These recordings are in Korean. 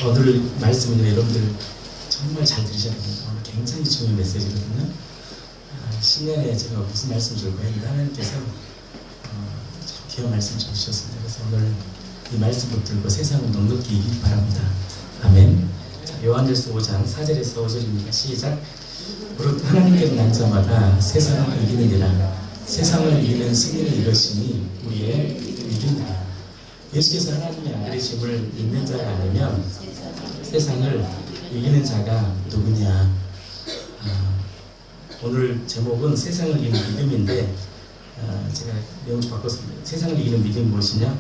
오늘 말씀은 여러분들 정말 잘 들으셔야 됩니다. 오늘 굉장히 중요한 메시지거든요. 신년에 제가 무슨 말씀 줄 거예요? 하나님께서 참 귀한 말씀 좀 주셨습니다. 그래서 오늘 이 말씀 붙들고 세상을 넉넉히 이기기 바랍니다. 아멘. 자, 요한일서 5장 4절에서 5절입니다. 시작. 무릇 하나님께로 난 자마다 세상을 이기느니라. 세상을 이기는 승리는 이것이니 우리의 이긴다. 예수께서 하나님의 아들이심을 믿는 자가 아니면 세상을 이기는 자가 누구냐. 오늘 제목은 세상을 이기는 믿음인데 제가 내용 좀 바꿨습니다. 세상을 이기는 믿음이 무엇이냐?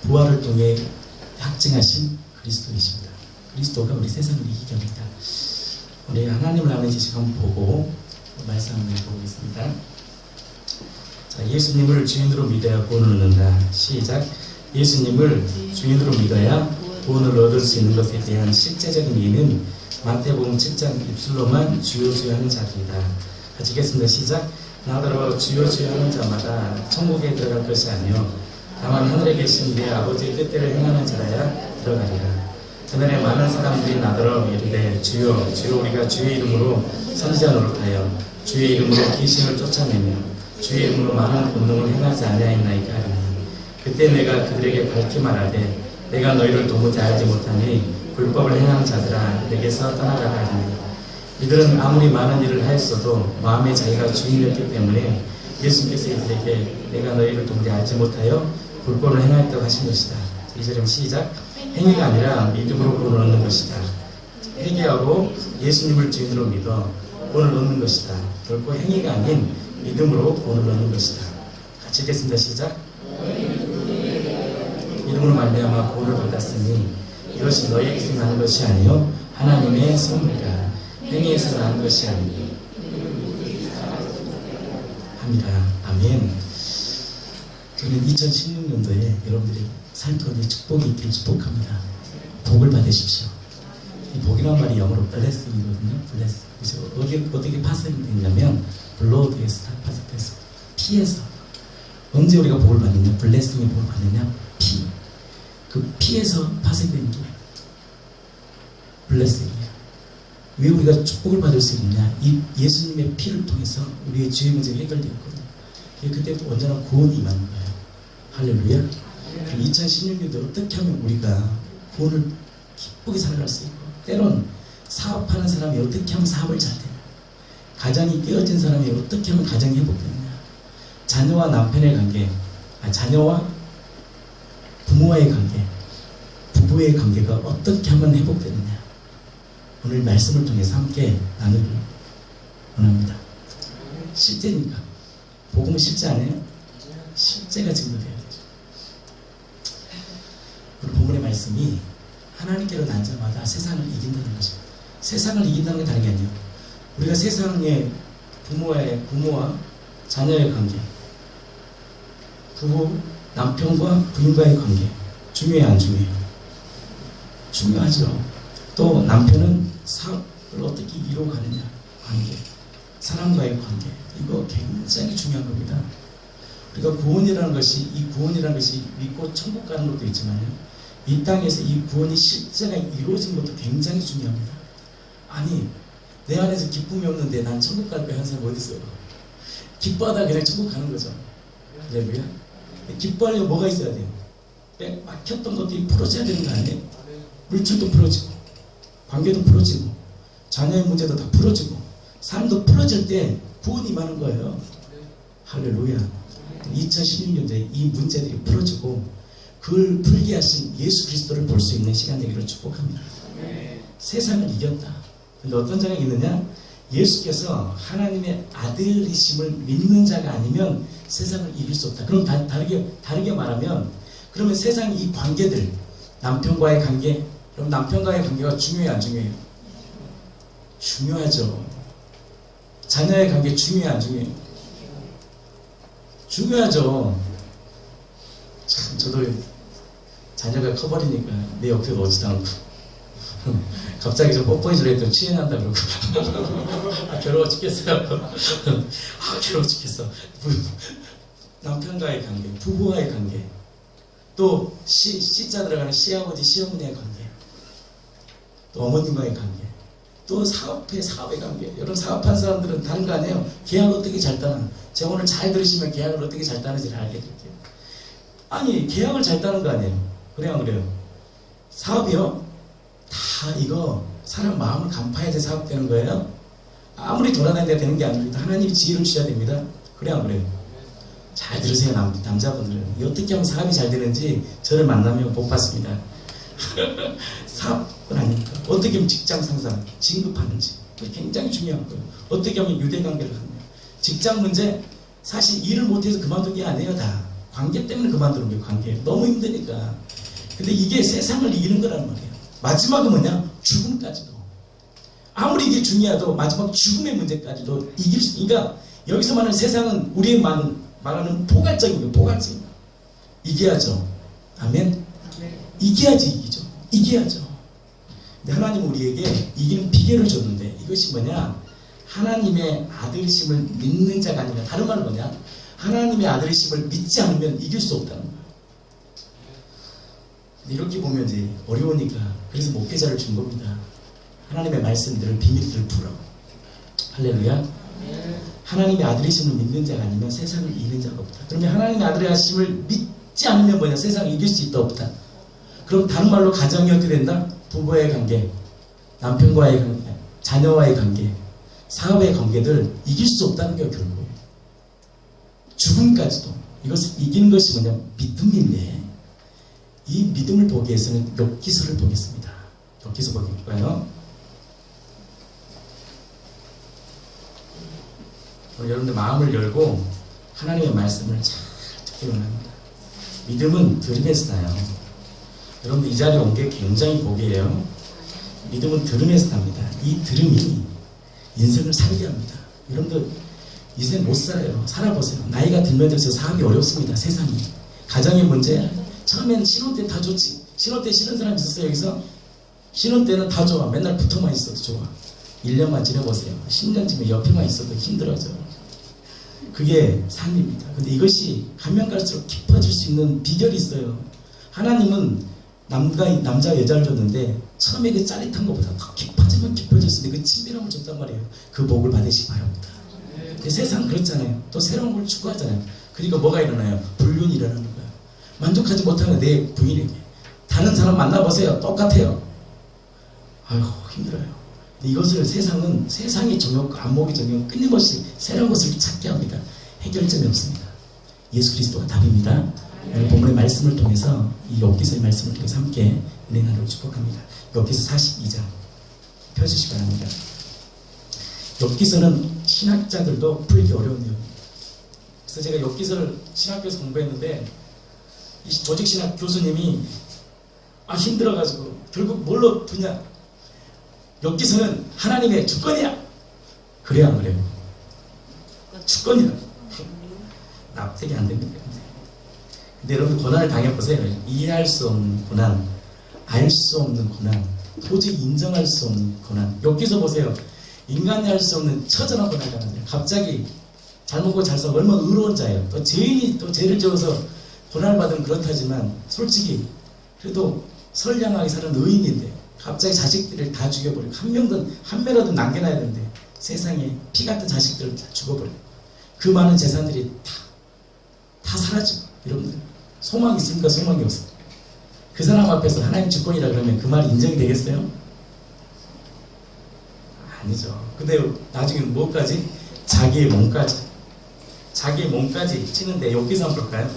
부활을 통해 확증하신 그리스도이십니다. 그리스도가 우리 세상을 이기게 합니다. 우리 하나님을 아는 지식 한번 보고 말씀 한번 보겠습니다. 자, 예수님을 주인으로 믿어야 구원을 얻는다. 시작. 예수님을 주인으로 믿어야 구원을 얻을 수 있는 것에 대한 실제적인 이유는 마태복음 7장 입술로만 주여 주여 하는 자들이다. 같이 읽겠습니다. 시작. 나더러 주여 주여 하는 자마다 천국에 들어갈 것이 아니요 다만 하늘에 계신 내 아버지의 뜻대로 행하는 자라야 들어가리라. 그날에 많은 사람들이 나더러 이르되 주여 주여 우리가 주의 이름으로 선지자 노릇하여 주의 이름으로 귀신을 쫓아내며 주의 이름으로 많은 본능을 행하지 아니하였나이까 하리니 그때 내가 그들에게 밝히 말하되 내가 너희를 도무지 알지 못하니 불법을 행하는 자들아 내게서 떠나가라 하리니 이들은 아무리 많은 일을 하였어도 마음에 자기가 주인이었기 때문에 예수님께서 이들에게 내가 너희를 도무지 알지 못하여 불법을 행하였다고 하신 것이다. 이절은 시작. 행위가 아니라 믿음으로 구원을 얻는 것이다. 회개하고 예수님을 주인으로 믿어 구원을 얻는 것이다. 결코 행위가 아닌 믿음으로 구원을 얻는 것이다. 같이 읽겠습니다. 시작. 이름으로 말미암아 구원을 받았으니 이것이 너희에게서 나는 것이 아니요 하나님의 선물이라. 행위에서 나는 것이 아니니 합니다. 아멘. 저는 2016년도에 여러분들이 살 가운데 축복이 있기를 축복합니다. 복을 받으십시오. 이 복이라는 말이 영어로 blessing이거든요. blessing. 어떻게 파생됐냐면 blood에서 파생돼서 피에서. 언제 우리가 복을 받느냐? blessing의 복을 받느냐? 피. 그 피에서 파생된 게 blessing이에요. 왜 우리가 축복을 받을 수 있느냐? 이 예수님의 피를 통해서 우리의 죄의 문제가 해결되었거든요. 그때부터 언제나 구원이 임하는 거예요. 할렐루야. 2016년도 어떻게 하면 우리가 구원을 기쁘게 살아갈 수 있고, 때론 사업하는 사람이 어떻게 하면 사업을 잘 되냐, 가정이 깨어진 사람이 어떻게 하면 가정이 회복되느냐, 자녀와 남편의 관계, 자녀와 부모와의 관계, 부부의 관계가 어떻게 하면 회복되느냐, 오늘 말씀을 통해서 함께 나누길 원합니다. 실제니까. 복음은 실제 아니에요? 실제가 증거돼야 되죠. 오늘 본문의 말씀이 하나님께로 난 자마다 세상을 이긴다는 것입니다. 세상을 이긴다는 게 다른 게 아니에요. 우리가 세상의 부모와 자녀의 관계, 부부, 남편과 부인과의 관계 중요해요, 안 중요해요? 중요하죠. 또 남편은 사업을 어떻게 이루어가느냐, 관계, 사람과의 관계, 이거 굉장히 중요한 겁니다. 우리가 구원이라는 것이, 이 구원이라는 것이 믿고 천국 가는 것도 있지만요, 이 땅에서 이 구원이 실제가 이루어진 것도 굉장히 중요합니다. 아니, 내 안에서 기쁨이 없는데 난 천국 갈 거야 하는 사람 어디 있어요? 기뻐하다가 그냥 천국 가는 거죠. 할렐루야. 기뻐하려면 뭐가 있어야 돼요? 막혔던 것들이 풀어져야 되는 거 아니에요? 물질도 풀어지고, 관계도 풀어지고, 자녀의 문제도 다 풀어지고, 삶도 풀어질 때 구원이 임하는 거예요. 할렐루야. 2016년도에 이 문제들이 풀어지고 그걸 풀게 하신 예수 그리스도를 볼 수 있는 시간 되기를 축복합니다. 세상을 이겼다. 근데 어떤 자가 있느냐? 예수께서 하나님의 아들이심을 믿는 자가 아니면 세상을 이길 수 없다. 그럼 다르게 말하면, 그러면 세상의 이 관계들, 남편과의 관계, 그럼 남편과의 관계가 중요해요, 안 중요해요? 중요하죠. 자녀의 관계 중요해요, 안 중요해요? 중요하죠. 참, 저도 자녀가 커버리니까 내 옆에 오지도 않고 갑자기 좀 뽀뽀해주려 했더니 취해난다 그러고 괴로워 죽겠어요. 괴로워 죽겠어. 남편과의 관계, 부부와의 관계, 또 시자 들어가는 시아버지, 시어머니의 관계, 또 어머님과의 관계, 또 사업의 관계. 여러분 사업한 사람들은 다른 거 아니에요. 계약 어떻게 잘 따나. 제가 오늘 잘 들으시면 계약을 어떻게 잘 따는지를 알게 될게요. 아니 계약을 잘 따는 거 아니에요. 그래요 안 그래요? 사업이요? 다 이거 사람 마음을 간파해야 사업되는 거예요. 아무리 돌아다녀야 되는 게 아닙니다. 하나님이 지혜를 주셔야 됩니다. 그래요 안 그래요? 잘 들으세요 남자분들은. 어떻게 하면 사업이 잘 되는지 저를 만나면 복 받습니다. 사업은 아닙니까? 어떻게 하면 직장 상사 진급하는지 굉장히 중요한 거예요. 어떻게 하면 유대관계를 하느냐. 직장 문제 사실 일을 못해서 그만둔 게 아니에요. 다 관계 때문에 그만두는 게 관계예요. 너무 힘드니까. 근데 이게 세상을 이기는 거란 말이에요. 마지막은 뭐냐? 죽음까지도. 아무리 이게 중요해도 마지막 죽음의 문제까지도 이길 수. 그러니까 여기서 말하는 세상은 우리의 말하는 포괄적인 거예요. 포괄적인. 이겨야죠. 아멘. 이겨야지 이기죠. 이겨야죠. 근데 하나님은 우리에게 이기는 비결을 줬는데 이것이 뭐냐? 하나님의 아들이심을 믿는 자가 아니라, 다른 말은 뭐냐? 하나님의 아들이심을 믿지 않으면 이길 수 없다는 거예요. 이렇게 보면 이제 어려우니까 그래서 목회자를 준 겁니다. 하나님의 말씀들을 비밀들을 풀어. 할렐루야. 하나님의 아들이심을 믿는 자가 아니면 세상을 이기는 자가 없다. 그러면 하나님의 아들이심을 믿지 않으면 뭐냐? 세상을 이길 수 있다 없다. 그럼 다른 말로 가정이 어떻게 된다? 부부의 관계, 남편과의 관계, 자녀와의 관계, 사업의 관계들 이길 수 없다는 게 결국 죽음까지도. 이것을 이기는 것이 뭐냐? 믿음인데 이 믿음을 보기 위해서는 욥기서를 보겠습니다. 욥기서 보겠고요. 여러분들 마음을 열고 하나님의 말씀을 잘 듣기 원합니다. 믿음은 들음에서 나요. 여러분들 이 자리에 온 게 굉장히 복이에요. 믿음은 들음에서 납니다. 이 들음이 인생을 살게 합니다. 여러분들 인생 못 살아요. 살아보세요. 나이가 들면 들수록 사업이 어렵습니다. 세상이. 가정의 문제. 처음에는 신혼 때 다 좋지. 신혼 때 싫은 사람 있었어요 여기서? 신혼 때는 다 좋아. 맨날 붙어만 있어도 좋아. 1년만 지내보세요. 10년쯤에 옆에만 있어도 힘들어져. 그게 삶입니다. 근데 이것이 가면 갈수록 깊어질 수 있는 비결이 있어요. 하나님은 남자 여자를 줬는데 처음에 그 짜릿한 것보다 더 깊어지면 깊어졌을 때 그 친밀함을 줬단 말이에요. 그 복을 받으시기 바랍니다. 세상 그렇잖아요. 또 새로운 걸 추구하잖아요. 그러니까 뭐가 일어나요? 불륜이 일어나는 거예요. 만족하지 못하는 내 부인에게 다른 사람 만나보세요. 똑같아요. 아이고 힘들어요. 이것을 세상은 세상의 정욕, 안목의 정욕 끊임없이 새로운 것을 찾게 합니다. 해결점이 없습니다. 예수 그리스도가 답입니다. 오늘 본문의 말씀을 통해서 이 욥기서의 말씀을 통해서 함께 은혜 나누고 축복합니다. 욥기서 42장 펴주시기 바랍니다. 욥기서는 신학자들도 풀기 어려운 내용입니다. 그래서 제가 욥기서를 신학교에서 공부했는데 이 조직신학 교수님이 힘들어가지고 결국 뭘로 두냐? 욥기서는 하나님의 주권이야. 그래야 안 그래요? 주권이야. 납득이 안 됩니다. 근데 여러분 고난을 당해보세요. 이해할 수 없는 고난, 알 수 없는 고난, 도저히 인정할 수 없는 고난. 욥기서 보세요. 인간이 할 수 없는 처절한 고난을 당하잖아요. 갑자기 잘 먹고 잘 살고 얼마나 의로운 자예요. 또 죄인이 또 죄를 지어서 고난을 받으면 그렇다지만 솔직히 그래도 선량하게 사는 의인인데 갑자기 자식들을 다 죽여버리고 한 명이라도 남겨놔야 되는데 세상에 피 같은 자식들을 다 죽어버려요. 그 많은 재산들이 다 사라지고. 여러분들 소망이 있습니까? 소망이 없습니까? 그 사람 앞에서 하나님 주권이라 그러면 그 말이 인정이 되겠어요? 아니죠. 근데 나중에 뭐까지? 자기의 몸까지 치는데 욥기서 한번 볼까요?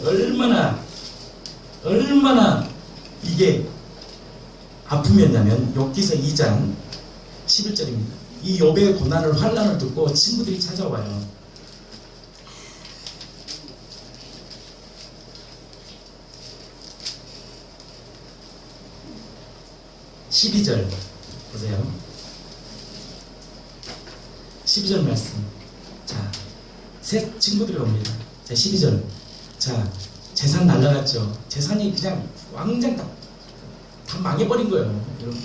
얼마나 이게 아픔이었냐면 욥기서 2장 11절입니다. 이 욥의 고난을 환난을 듣고 친구들이 찾아와요. 12절 보세요. 12절 말씀. 자, 새 친구들이 옵니다. 자, 12절. 자, 재산 날라갔죠. 재산이 그냥 왕창 다 망해버린 거예요. 여러분,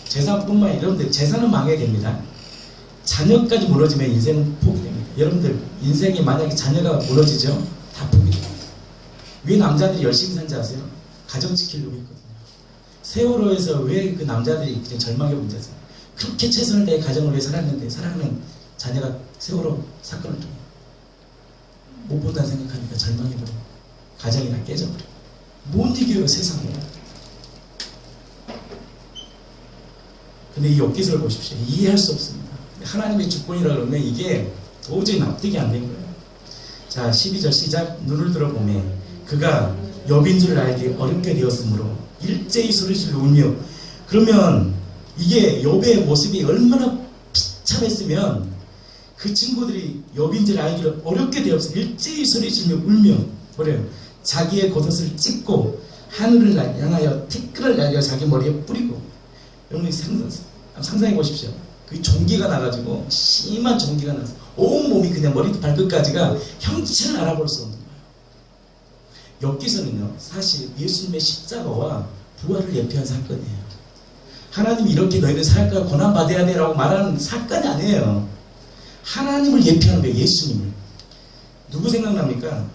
재산뿐만 아니라 여러분들 재산은 망해야 됩니다. 자녀까지 무너지면 인생은 포기됩니다. 여러분들 인생이 만약에 자녀가 무너지죠? 다 포기됩니다. 왜 남자들이 열심히 산지 아세요? 가정 지키려고 했거든요. 세월호에서 왜 그 남자들이 그냥 절망에 문제죠. 그렇게 최선을 다해 가정을 위해 살았는데 사랑하는 자녀가 세월호 사건을 통해 못 본다는 생각하니까 절망해버려. 가정이 다 깨져버려. 못 이겨요 세상에. 근데 이 욥기서를 보십시오. 이해할 수 없습니다. 하나님의 주권이라 그러면 이게 도저히 납득이 안 된 거예요. 자 12절 시작. 눈을 들어보매 그가 욥인 줄 알기 어렵게 되었으므로 일제히 소리질러 울며. 그러면 이게 욥의 모습이 얼마나 비참했으면 그 친구들이 욥인 줄 알기를 어렵게 되었어. 일제히 소리질러 울며 그래요. 자기의 겉옷을 찢고 하늘을 향하여 티끌을 날려 자기 머리에 뿌리고. 여러분 상상해 보십시오. 그 종기가 나가지고 심한 종기가 나서 온몸이 그냥 머리부터 발끝까지가 형체를 알아볼 수 없는 거예요. 욥기서는요 사실 예수님의 십자가와 부활을 예표한 사건이에요. 하나님이 이렇게 너희는 살까 고난받아야 돼 라고 말하는 사건이 아니에요. 하나님을 예표하는 거예요. 예수님을. 누구 생각납니까?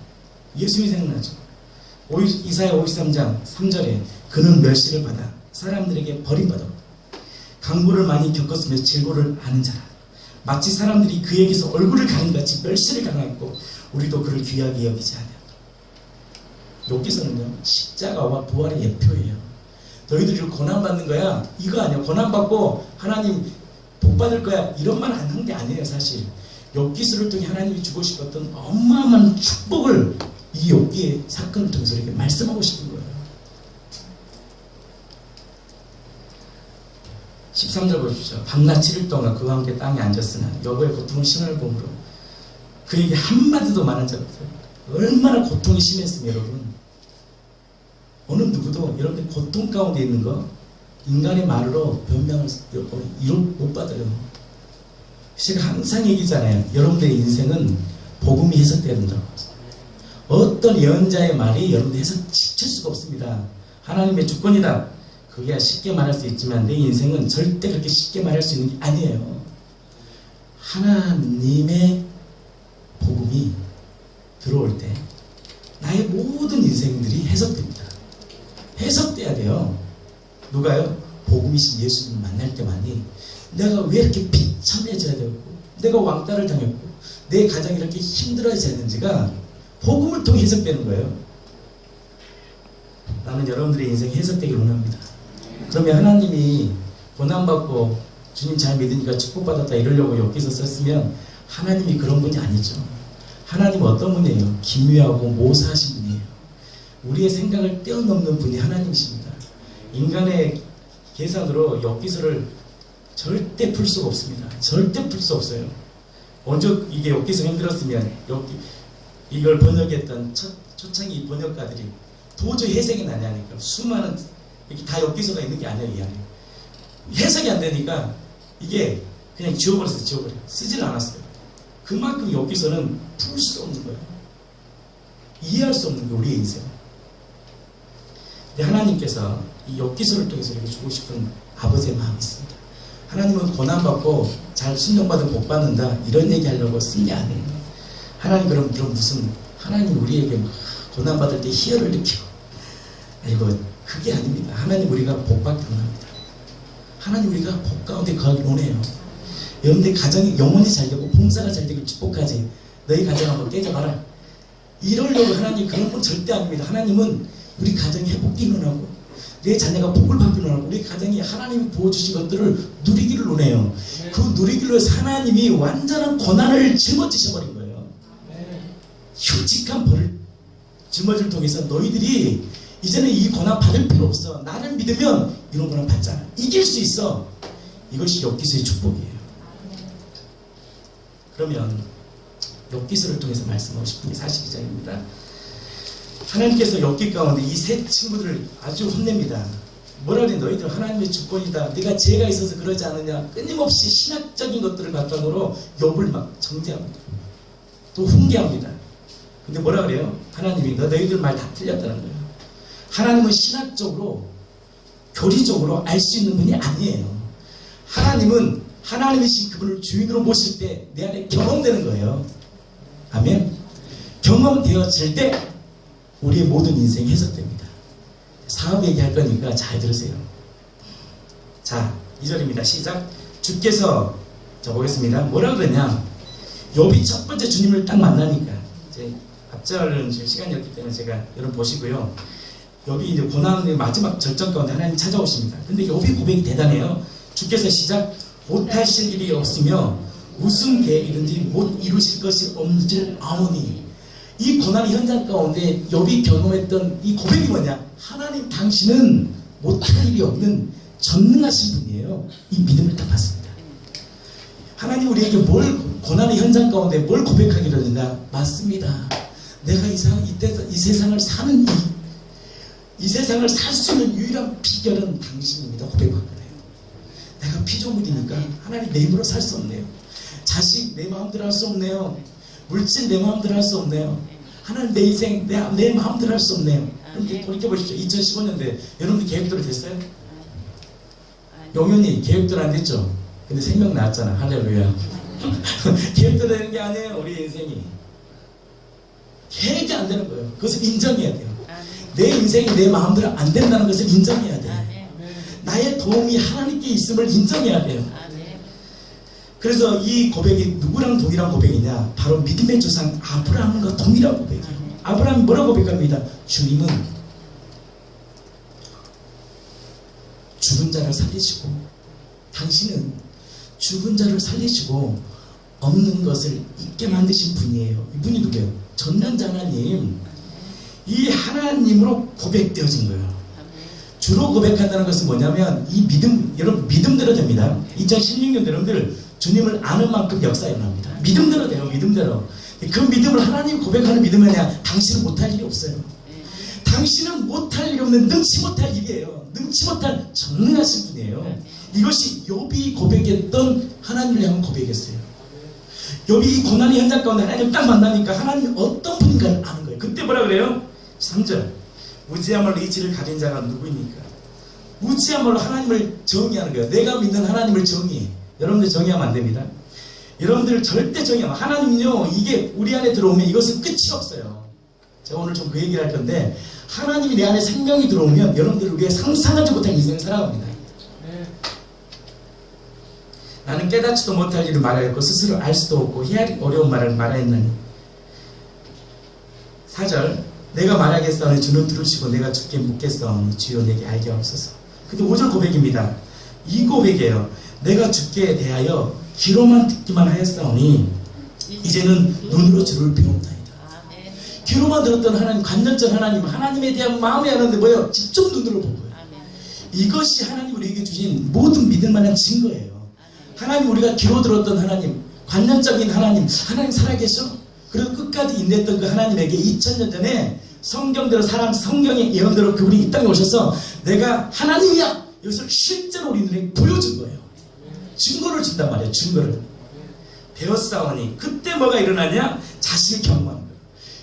예수님이 생각나죠. 이사야 53장 3절에 그는 멸시를 받아 사람들에게 버림받았고 강물을 많이 겪었으며 질고를 아는 자라. 마치 사람들이 그에게서 얼굴을 가린같이 멸시를 당했고 우리도 그를 귀하게 여기지 않아. 욥기서는요 십자가와 부활의 예표예요. 너희들이 고난받는 거야 이거 아니야. 고난받고 하나님 복받을 거야 이런 말 안 한 게 아니에요. 사실 욥기서를 통해 하나님이 주고 싶었던 어마어마한 축복을 이 욥기의 사건을 통해서 이렇게 말씀하고 싶은 거예요. 13절 보십시오. 밤낮 7일 동안 그와 함께 땅에 앉았으나 여보의 고통을 심할 봄으로 그에게 한마디도 말한 자가 없어요. 얼마나 고통이 심했으면 여러분. 어느 누구도 여러분들 고통 가운데 있는 거 인간의 말로 변명을 못 받아요. 제가 항상 얘기잖아요. 여러분들의 인생은 복음이 해석돼야 된다고. 어떤 예언자의 말이 여러분들 해석시킬 수가 없습니다. 하나님의 주권이다. 그게 쉽게 말할 수 있지만 내 인생은 절대 그렇게 쉽게 말할 수 있는 게 아니에요. 하나님의 복음이 들어올 때 나의 모든 인생들이 해석됩니다. 해석돼야 돼요. 누가요? 복음이신 예수님을 만날 때만이 내가 왜 이렇게 비참해져야 되고 내가 왕따를 당했고 내 가정이 이렇게 힘들어졌는지가 복음을 통해 해석되는 거예요. 나는 여러분들의 인생이 해석되기를 원합니다. 그러면 하나님이 고난받고 주님 잘 믿으니까 축복받았다 이러려고 욥기서 썼으면 하나님이 그런 분이 아니죠. 하나님은 어떤 분이에요? 기묘하고 모사하신 분이에요. 우리의 생각을 뛰어넘는 분이 하나님이십니다. 인간의 계산으로 욥기서를 절대 풀 수가 없습니다. 절대 풀 수 없어요. 먼저 이게 욥기서 힘들었으면 이걸 번역했던 초창기 번역가들이 도저히 해석이 나냐니까 수많은 이렇게 다 욥기서가 있는 게 아니에요. 이 안에 해석이 안 되니까 이게 그냥 지워버렸어요. 지워버려 쓰지를 않았어요. 그만큼 욥기서는 풀 수 없는 거예요. 이해할 수 없는 거예요. 우리의 인생. 근데 하나님께서 이 욥기서를 통해서 이렇게 주고 싶은 아버지의 마음이 있습니다. 하나님은 고난받고 잘 순종받은 복 받는다 이런 얘기 하려고 쓴 게 아니에요. 하나님 그럼 무슨 하나님 우리에게 고난받을 때 희열을 느끼고 이거 그게 아닙니다. 하나님 우리가 복 받기 원합니다. 하나님 우리가 복 가운데 거하기 원해요. 여러분들 가정이 영원히 잘 되고 봉사가 잘 되고 축복하지 너희 가정 한번 깨져봐라 이러려고 하나님 그런 분 절대 아닙니다. 하나님은 우리 가정이 회복되기 원하고 내 자녀가 복을 받기 원하고 우리 가정이 하나님이 부어주신 것들을 누리기를 원해요. 그 누리기를 위해서 하나님이 완전한 고난을 짊어지셔버린 거예요. 흉측한 벌을 짊어질 통해서 너희들이 이제는 이 고난 받을 필요 없어. 나를 믿으면 이런 고난 받잖아. 이길 수 있어. 이것이 욥기서의 축복이에요. 그러면 욥기서를 통해서 말씀하고 싶은 게 42장입니다. 하나님께서 욥기 가운데 이 세 친구들을 아주 혼냅니다. 뭐라 그래? 너희들 하나님의 주권이다. 네가 죄가 있어서 그러지 않느냐. 끊임없이 신학적인 것들을 바탕으로 욥을 막 정죄합니다. 또 훈계합니다. 근데 뭐라 그래요? 하나님이 너희들 말 다 틀렸다는 거예요. 하나님은 신학적으로 교리적으로 알 수 있는 분이 아니에요. 하나님은 하나님이신 그분을 주인으로 모실 때 내 안에 경험되는 거예요. 아멘. 경험되어질 때 우리의 모든 인생이 해석됩니다. 사업 얘기할 거니까 잘 들으세요. 자, 2절입니다. 시작. 주께서, 자 보겠습니다. 뭐라 그러냐. 욥이 첫 번째 주님을 딱 만나니까, 이제 앞절은 지금 시간이 없기 때문에 제가 여러분 보시고요. 욥이 이제 고난의 마지막 절정 가운데 하나님 찾아오십니다. 근데 욥이 고백이 대단해요. 주께서 시작. 못하실 일이 없으며 무슨 계획이든지 못 이루실 것이 없는 줄 아오니. 이 고난의 현장 가운데 욥이 경험했던 이 고백이 뭐냐. 하나님 당신은 못할 일이 없는 전능하신 분이에요. 이 믿음을 딱 받습니다. 하나님 우리에게 뭘 고난의 현장 가운데 뭘 고백하기로 했냐. 맞습니다. 내가 이 세상을 사는 이 세상을 살 수 있는 유일한 비결은 당신입니다. 고백한 거예요. 내가 피조물이니까 하나님 내 힘으로 살 수 없네요. 자식 내 마음대로 할 수 없네요. 물질 내 마음대로 할 수 없네요. 하나님 내 인생 내 마음대로 할 수 없네요. 그런데 돌이켜보십시오. 2015년대 여러분들 계획대로 됐어요? 용현이 계획대로 안 됐죠? 근데 생명 나왔잖아. 할렐루야. 계획대로 되는 게 아니에요. 우리 인생이 계획이 안 되는 거예요. 그것을 인정해야 돼요. 내 인생이 내 마음대로 안 된다는 것을 인정해야 돼요. 나의 도움이 하나님께 있음을 인정해야 돼요. 그래서 이 고백이 누구랑 동일한 고백이냐. 바로 믿음의 조상 아브라함과 동일한 고백이에요. 아브라함이 뭐라고 고백합니다. 주님은 죽은 자를 살리시고, 당신은 죽은 자를 살리시고 없는 것을 있게 만드신 분이에요. 이분이 누구예요? 전능자 하나님. 이 하나님으로 고백되어진 거예요. 주로 고백한다는 것은 뭐냐면 이 믿음, 여러분 믿음대로 됩니다. 2016년 여러분들 주님을 아는 만큼 역사 일어납니다. 믿음대로 돼요. 믿음대로. 그 믿음을 하나님 고백하는 믿음이 아니라 당신은 못할 일이 없어요. 당신은 못할 일이 없는 능치 못할 일이에요. 능치 못할 전능하신 분이에요. 이것이 욥이 고백했던 하나님을 향한 고백이었어요. 욥이 이 고난의 현장 가운데 하나님을 딱 만나니까 하나님이 어떤 분인가를 아는 거예요. 그때 뭐라 그래요? 3절. 무지야말로 이치를 가진 자가 누구입니까? 무지야말로 하나님을 정의하는 거예요. 내가 믿는 하나님을 정의해. 여러분들 정의하면 안 됩니다. 여러분들 절대 정의하면, 하나님은요 이게 우리 안에 들어오면 이것은 끝이 없어요. 제가 오늘 좀 그 얘기를 할 건데, 하나님이 내 안에 생명이 들어오면 여러분들 우리의 상상하지 못한 인생을 살아갑니다. 나는 깨닫지도 못할 일을 말하였고 스스로 알 수도 없고 해야 어려운 말을 말하였나니. 4절. 내가 말하겠사오니 주는 들으시고 내가 주께 묻겠사오니 주여 내게 알게 하옵소서. 근데 5절 고백입니다. 이 고백이에요. 내가 주께 대하여 귀로만 듣기만 하였사오니 이제는 눈으로 주를 배웁나이다. 귀로만 들었던 하나님, 관념적 하나님, 하나님에 대한 마음이 하는데 뭐예요? 직접 눈으로 본 거예요. 이것이 하나님 우리에게 주신 모든 믿을 만한 증거예요. 하나님, 우리가 귀로 들었던 하나님, 관념적인 하나님, 하나님 살아계셔? 그리고 끝까지 인내했던 그 하나님에게 2000년 전에 성경대로 성경의 예언대로 그분이 이 땅에 오셔서 내가 하나님이야! 이것을 실제로 우리 눈에 보여준 거예요. 증거를 준단 말이에요. 증거를. 배웠사오니 그때 뭐가 일어나냐? 자신을 경험하는 거예요.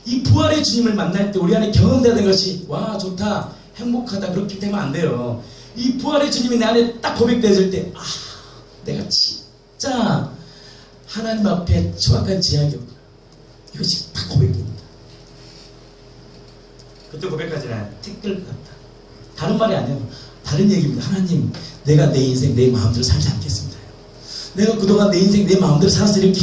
이 부활의 주님을 만날 때 우리 안에 경험되는 것이 와 좋다 행복하다 그렇게 되면 안 돼요. 이 부활의 주님이 내 안에 딱 고백되어질 때 내가 진짜 하나님 앞에 정확한 제약이었구나. 이것이 딱 고백됩니다. 그때 고백하잖아요. 택들 같다. 다른 말이 아니에요. 다른 얘기입니다. 하나님, 내가 내 인생 내 마음대로 살지 않겠습니다. 내가 그동안 내 인생 내 마음대로 살아서 이렇게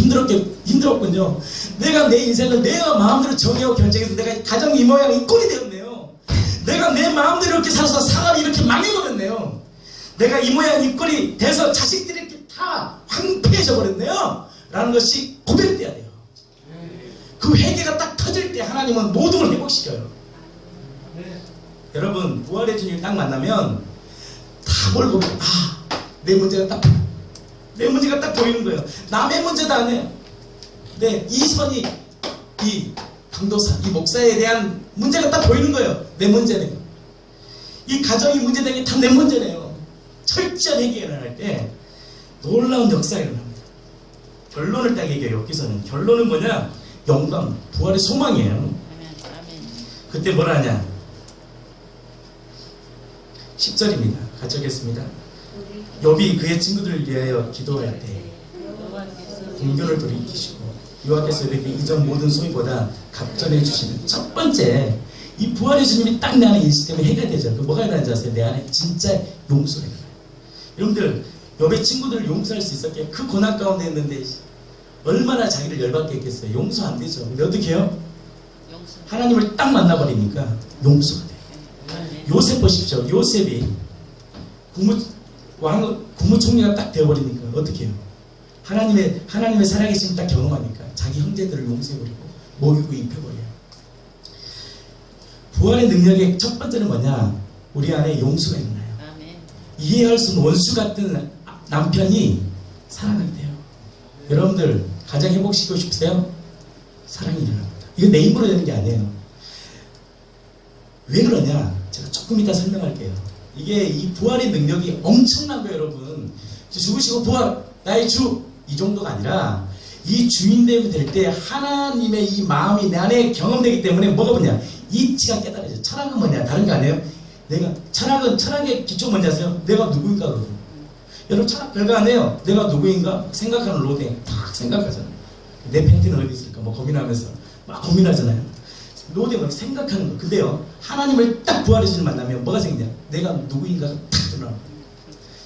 힘들었군요. 내가 내 인생을 내가 마음대로 정하고 결정해서 내가 가정 이 모양 이 꼴이 되었네요. 내가 내 마음대로 이렇게 살아서 사람이 이렇게 망해버렸네요. 내가 이 모양 이 꼴이 돼서 자식들이 이렇게 다 황폐해져 버렸네요. 라는 것이 고백돼야 돼요. 그 회개가 딱 터질 때 하나님은 모든 걸 회복시켜요. 여러분, 부활의 주님을 딱 만나면 다 뭘 고백, 내 문제가 딱 보이는 거예요. 남의 문제도 아니에요. 이 선이, 이 강도사, 이 목사에 대한 문제가 딱 보이는 거예요. 내 문제네요. 이 가정이 문제된 게 다 내 문제네요. 철저한 회개가 일어날 때 놀라운 역사가 일어납니다. 결론을 딱 얘기해요. 여기서는 결론은 뭐냐? 영광, 부활의 소망이에요. 그때 뭐라 하냐? 10절입니다. 같이 하겠습니다. 욥이 그의 친구들을 위하여 기도할 때 공변을 돌이키시고 여호와께서 그에게 이전 모든 소위보다 갑절해 주시는 첫 번째 이 부활의 주님이 딱 내 안에 있기 때문에 해결되죠. 그 뭐가 일어나는지 아세요? 내 안에 진짜 용서가 일어나요. 여러분들 옆에 친구들을 용서할 수 있었겠어요? 그 고난 가운데 있는데 얼마나 자기를 열받게 했겠어요. 용서 안 되죠. 근데 어떻게 해요? 하나님을 살아버리니까 용서가 돼요. 요셉 보십시오. 요셉이 국무총리가 딱 되어버리니까 어떻게 해요? 하나님의 살아계심을 딱 경험하니까 자기 형제들을 용서해버리고 먹이고 입혀버려요. 부활의 능력의 첫 번째는 뭐냐? 우리 안에 용서가 일어나요. 이해할 수 없는 원수 같은 남편이 사랑하게 돼요. 여러분들 가정 회복시키고 싶으세요? 사랑이 일어납니다. 이거 내 힘으로 되는 게 아니에요. 왜 그러냐? 제가 조금 이따 설명할게요. 이게 이 부활의 능력이 엄청난 거예요, 여러분. 죽으시고 부활, 나의 주, 이 정도가 아니라 이 주인됨이 될 때 하나님의 이 마음이 내 안에 경험되기 때문에 뭐가 뭐냐? 이치가 깨달아져요. 철학은 뭐냐? 다른 거 아니에요? 철학의 기초 뭔지 아세요? 내가 누구인가 그러고. 여러분 철학 별거 안 해요. 내가 누구인가 생각하는 로딩 딱 생각하잖아요. 내 팬티는 어디 있을까? 뭐 고민하면서 막 고민하잖아요. 로딩은 생각하는 거. 근데요, 하나님을 딱 부활의 주님을 만나면 뭐가 생기냐? 내가 누구인가가 딱 드러나요.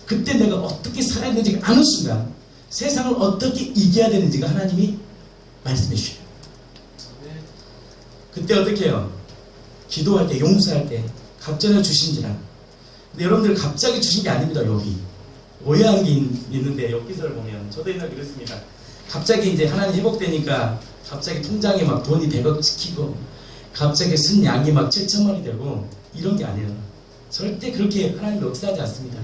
그때 내가 어떻게 살아야 되는지 아는 순간 세상을 어떻게 이겨야 되는지가 하나님이 말씀해 주셔요. 그때 어떻게 해요? 기도할 때, 용서할 때 갑자기 주신지라. 근데 여러분들 갑자기 주신 게 아닙니다. 여기 오해한 게 있는데 여기서를 보면 저도 옛날에 그랬습니다. 갑자기 이제 하나님 회복되니까 갑자기 통장에 막 돈이 100억 찍히고 갑자기 순 양이 막 7천만이 되고 이런 게 아니에요. 절대 그렇게 하나님 역사하지 않습니다.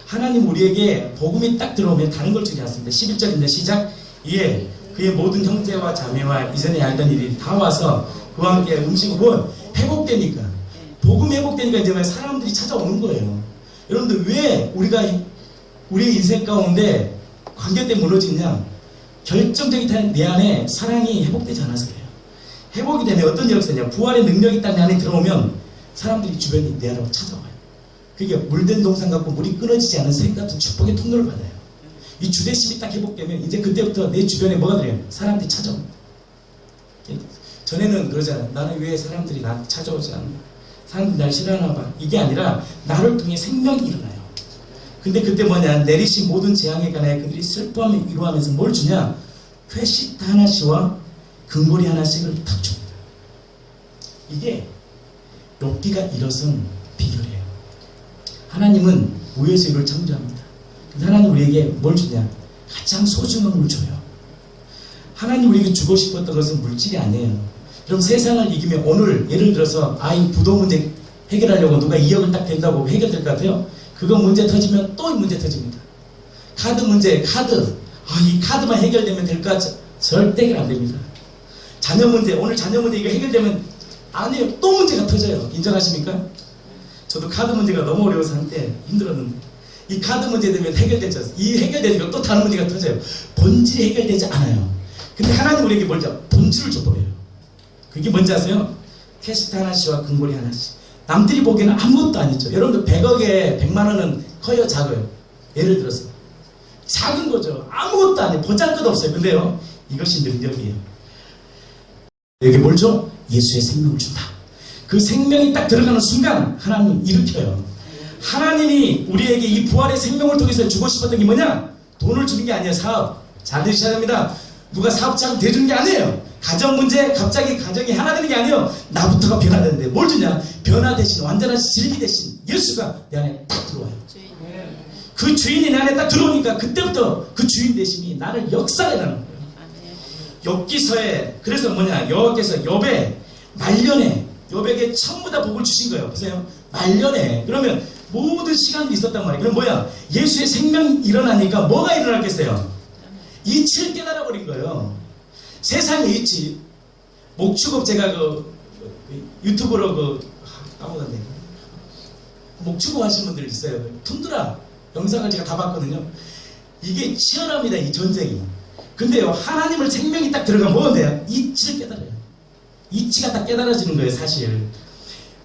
하나님 우리에게 복음이 딱 들어오면 다른 걸 주지 않습니다. 11절인데 시작. 이에 그의 모든 형제와 자매와 이전에 알던 일이 다 와서 그와 함께 음식을 뭐 회복되니까 복음 회복되니까 이제 사람들이 찾아오는 거예요. 여러분들 왜 우리의 인생 가운데 관계 때문에 무너지냐? 결정적인 내 안에 사랑이 회복되지 않아서 그래요. 회복이 되면 어떤 일이 없었냐? 부활의 능력이 딱 내 안에 들어오면 사람들이 주변에 내 안으로 찾아와요. 그게 물된 동상 같고 물이 끊어지지 않은 샘 같은 축복의 통로를 받아요. 이 주대심이 딱 회복되면 이제 그때부터 내 주변에 뭐가 돼요? 사람들이 찾아옵니다. 전에는 그러잖아요. 나는 왜 사람들이 나한테 찾아오지 않나? 사람들이 날 싫어하나 봐. 이게 아니라 나를 통해 생명이 일어나요. 근데 그때 뭐냐? 내리신 모든 재앙에 관하여 그들이 슬퍼하며 위로하면서 뭘 주냐? 회식 하나씩과 금고리 하나씩을 탁 줍니다. 이게 욥기가 일어선 비결이에요. 하나님은 무에서 이를 창조합니다. 근데 하나님 우리에게 뭘 주냐? 가장 소중한 걸 줘요. 하나님 우리에게 주고 싶었던 것은 물질이 아니에요. 그럼 세상을 이기면 오늘 예를 들어서 아이 부도 문제 해결하려고 누가 2억을 딱 댄다고 해결될 것 같아요? 그거 문제 터지면 또 문제 터집니다. 카드 문제, 이 카드만 해결되면 될 것 같죠? 절대 해결 안 됩니다. 자녀 문제, 오늘 자녀 문제 이거 해결되면 안 해요. 또 문제가 터져요. 인정하십니까? 저도 카드 문제가 너무 어려워서 한때 힘들었는데 이 카드 문제 되면 해결되죠. 이 해결되니까 또 다른 문제가 터져요. 본질이 해결되지 않아요. 근데 하나님 우리에게 뭘 줘? 본질을 줘버려요. 그게 뭔지 아세요? 캐시트 하나씩과 금고리 하나씩. 남들이 보기에는 아무것도 아니죠. 여러분들 100억에 100만 원은 커요, 작아요? 예를 들어서 작은 거죠. 아무것도 아니에요. 보잘것 없어요. 근데요, 이것이 능력이에요. 여기 뭘 줘? 예수의 생명을 준다. 그 생명이 딱 들어가는 순간 하나님 일으켜요. 하나님이 우리에게 이 부활의 생명을 통해서 주고 싶었던 게 뭐냐? 돈을 주는 게 아니에요. 사업. 잘 들으셔야 됩니다. 누가 사업자를 대주는 게 아니에요. 가정 문제 갑자기 가정이 하나 되는 게 아니에요. 나부터가 변화되는데 뭘 주냐? 변화 대신 완전한 진리 대신 예수가 내 안에 딱 들어와요. 그 주인이 내 안에 딱 들어오니까 그때부터 그 주인 대신이 나를 역사하라는 거예요. 욥기서에 그래서 뭐냐? 여호와께서 욥의 말년에 욥에게 전부 다 복을 주신 거예요. 보세요. 말년에 그러면 모든 시간이 있었단 말이에요. 그럼 뭐야? 예수의 생명이 일어나니까 뭐가 일어났겠어요? 이치를 깨달아 버린 거예요. 세상에 있지. 목축업 제가 유튜브로 까먹었네. 목축업 하시는 분들 있어요. 툰드라 영상을 제가 다 봤거든요. 이게 치열합니다. 이 전쟁이. 근데요, 하나님을 생명이 딱 들어가면 뭐가 돼요? 이치를 깨달아요. 이치가 딱 깨달아지는 거예요, 사실.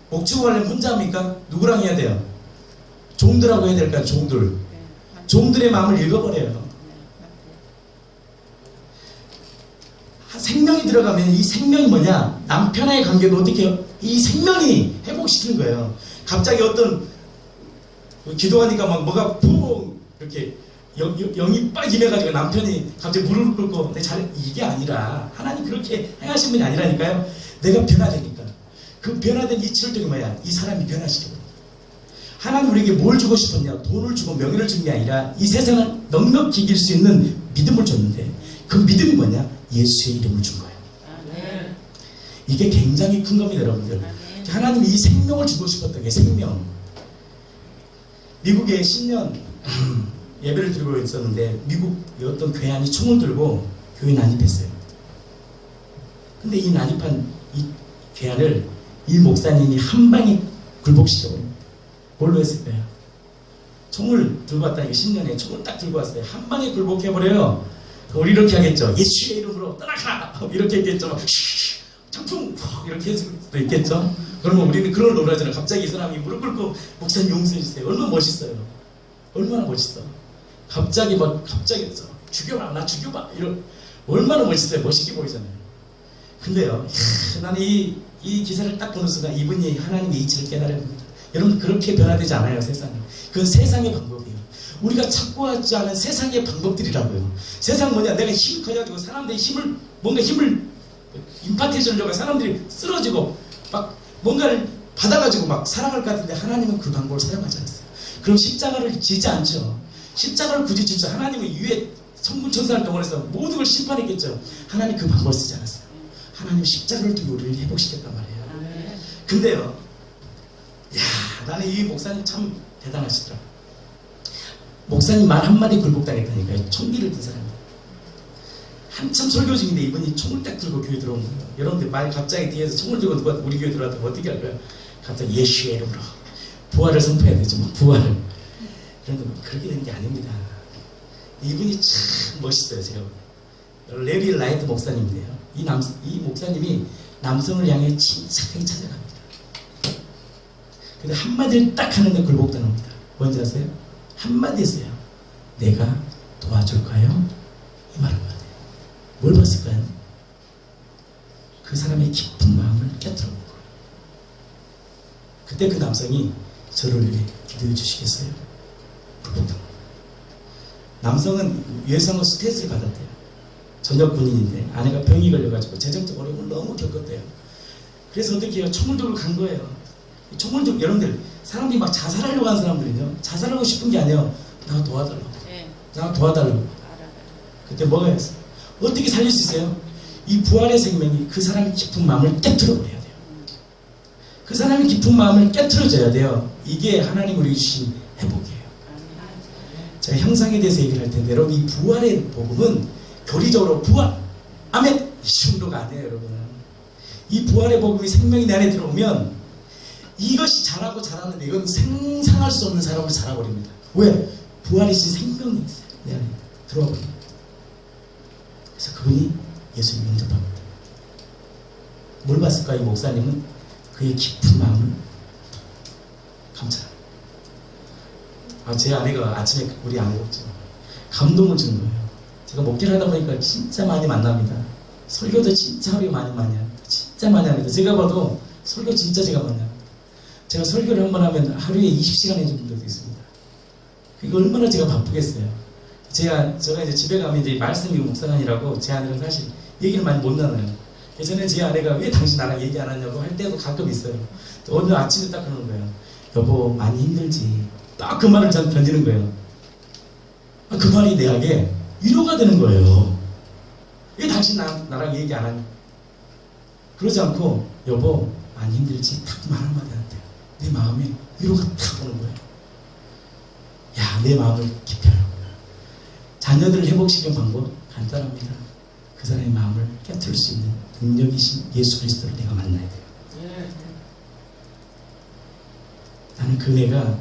목축업 하려면 혼자 합니까? 누구랑 해야 돼요? 종들하고 해야 될까요? 종들. 종들의 마음을 읽어버려요. 생명이 들어가면 이 생명이 뭐냐? 남편과의 관계도 어떻게 해요? 이 생명이 회복시키는 거예요. 갑자기 어떤 기도하니까 막 뭐가 푹 이렇게 영이 빡 임해가지고 남편이 갑자기 무릎을 꿇고 이게 아니라 하나님 그렇게 행하신 분이 아니라니까요. 내가 변화되니까 그 변화된 이치를 통해 뭐야? 이 사람이 변화시켜버려. 하나님 우리에게 뭘 주고 싶었냐? 돈을 주고 명예를 준 게 아니라 이 세상을 넉넉히 이길 수 있는 믿음을 줬는데 그 믿음이 뭐냐? 예수의 이름을 준 거예요. 아멘. 이게 굉장히 큰 겁니다, 여러분들. 아멘. 하나님이 이 생명을 주고 싶었던 게 생명. 미국에 10년 예배를 드리고 있었는데 미국 어떤 교회 안이 총을 들고 교회 난입했어요. 근데 이 난입한 이 교회를 이 목사님이 한 방에 굴복시켜버립니다. 뭘로 했을까요? 총을 들고 왔다니까 10년에 총을 딱 들고 왔어요. 한 방에 굴복해버려요. 우리 이렇게 하겠죠. 예수의 이름으로 떠나가라 이렇게 했겠죠. 장풍 이렇게 했을 수도 있겠죠. 그러면 우리는 그런 놀라잖아요. 갑자기 이 사람이 무릎 꿇고 목사님 용서해 주세요. 얼마나 멋있어요. 얼마나 멋있어. 갑자기 해서 죽여봐 나 죽여봐 이런 얼마나 멋있어요. 멋있게 보이잖아요. 근데요, 나는 이 기사를 딱 보는 순간 이분이 하나님의 이치를 깨달아야 됩니다. 여러분 그렇게 변화되지 않아요. 세상은. 그건 세상의 방법이에요. 우리가 찾고 하지 않은 세상의 방법들이라고요. 세상 뭐냐? 내가 힘 커가지고 사람들이 뭔가 힘을 임파트 해주려고 사람들이 쓰러지고 막 뭔가를 받아가지고 막 살아갈 것 같은데 하나님은 그 방법을 사용하지 않았어요. 그럼 십자가를 지지 않죠. 십자가를 굳이 지죠. 하나님은 위에 천군 천사를 동원해서 모든 걸 심판했겠죠. 하나님 그 방법을 쓰지 않았어요. 하나님 십자가를 두고 우리를 회복시켰단 말이에요. 근데요, 나는 이 목사님 참 대단하시더라. 목사님 말 한마디 굴복당했다니까요. 총기를 든 사람이에요. 한참 설교 중인데 이분이 총을 딱 들고 교회 들어온 거예요. 여러분들 말 갑자기 뒤에서 총을 들고 누가 우리 교회 들어왔다면 어떻게 할까요? 갑자기 예수의 이름으로 부활을 선포해야 되죠. 뭐 부활을. 그런데 그렇게 되는 게 아닙니다. 이분이 참 멋있어요. 제가 레리 라이트 목사님인데요. 이 목사님이 남성을 향해 침착하게 찾아갑니다. 근데 한마디를 딱 하는데 굴복당합니다. 뭔지 아세요? 한마디 했어요. 내가 도와줄까요? 이 말을 봐야 돼요. 뭘 봤을까요? 그 사람의 깊은 마음을 깨뜨려 본 거예요. 그때 그 남성이 저를 위해 기도해 주시겠어요? 굴복당. 남성은 여성은 스트레스를 받았대요. 전역 군인인데 아내가 병이 걸려가지고 재정적 어려움을 너무 겪었대요. 그래서 어떻게 해요? 총을 들고 간 거예요. 총을 들고, 여러분들 사람들이 막 자살하려고 하는 사람들은요, 자살하고 싶은 게 아니에요. 나 도와달라고. 나 도와달라고. 그때 뭐가 했어요? 어떻게 살릴 수 있어요? 이 부활의 생명이 그 사람의 깊은 마음을 깨트려 버려야 돼요. 그 사람의 깊은 마음을 깨트려줘야 돼요. 이게 하나님 우리에게 주신 회복이에요. 제가 형상에 대해서 얘기를 할 텐데, 여러분 이 부활의 복음은 교리적으로 부활, 아멘, 이 정도가 아니에요. 여러분 이 부활의 복음이 생명이 내 안에 들어오면 이것이 자라고 자라는데 이건 생산할 수 없는 사람을 자라버립니다. 왜? 부활이신 생명이 있어요. 내 안에 들어와 버립니다. 그래서 그분이 예수를 영접합니다. 뭘 봤을까? 이 목사님은 그의 깊은 마음을 감찰합니다. 제 아내가 아침에 우리 안 먹죠. 감동을 주는 거예요. 제가 목회를 하다 보니까 진짜 많이 만납니다. 설교도 진짜 하루에 많이 합니다. 진짜 많이 합니다. 제가 봐도 설교 진짜 제가 많이 합니다. 제가 설교를 한 번 하면 하루에 20시간 해준 적도 있습니다. 이거 얼마나 제가 바쁘겠어요. 제가 이제 집에 가면 이제 말씀이 묵상하니라고 제 아내랑 사실 얘기를 많이 못 나눠요. 예전에 제 아내가 왜 당신 나랑 얘기 안 하냐고 할 때도 가끔 있어요. 오늘 아침에 딱 그러는 거예요. 여보 많이 힘들지. 딱 그 말을 저한테 던지는 거예요. 그 말이 내에게 위로가 되는 거예요. 왜 당신 나랑 얘기 안 하냐? 그러지 않고 여보 많이 힘들지 딱 말 한마디 한대요. 내 마음에 위로가 탁 오는 거예요. 야, 내 마음을 깊이 하라고요. 자녀들을 회복시키는 방법 간단합니다. 그 사람의 마음을 깨트릴 수 있는 능력이신 예수 그리스도를 내가 만나야 돼요. 나는 그 애가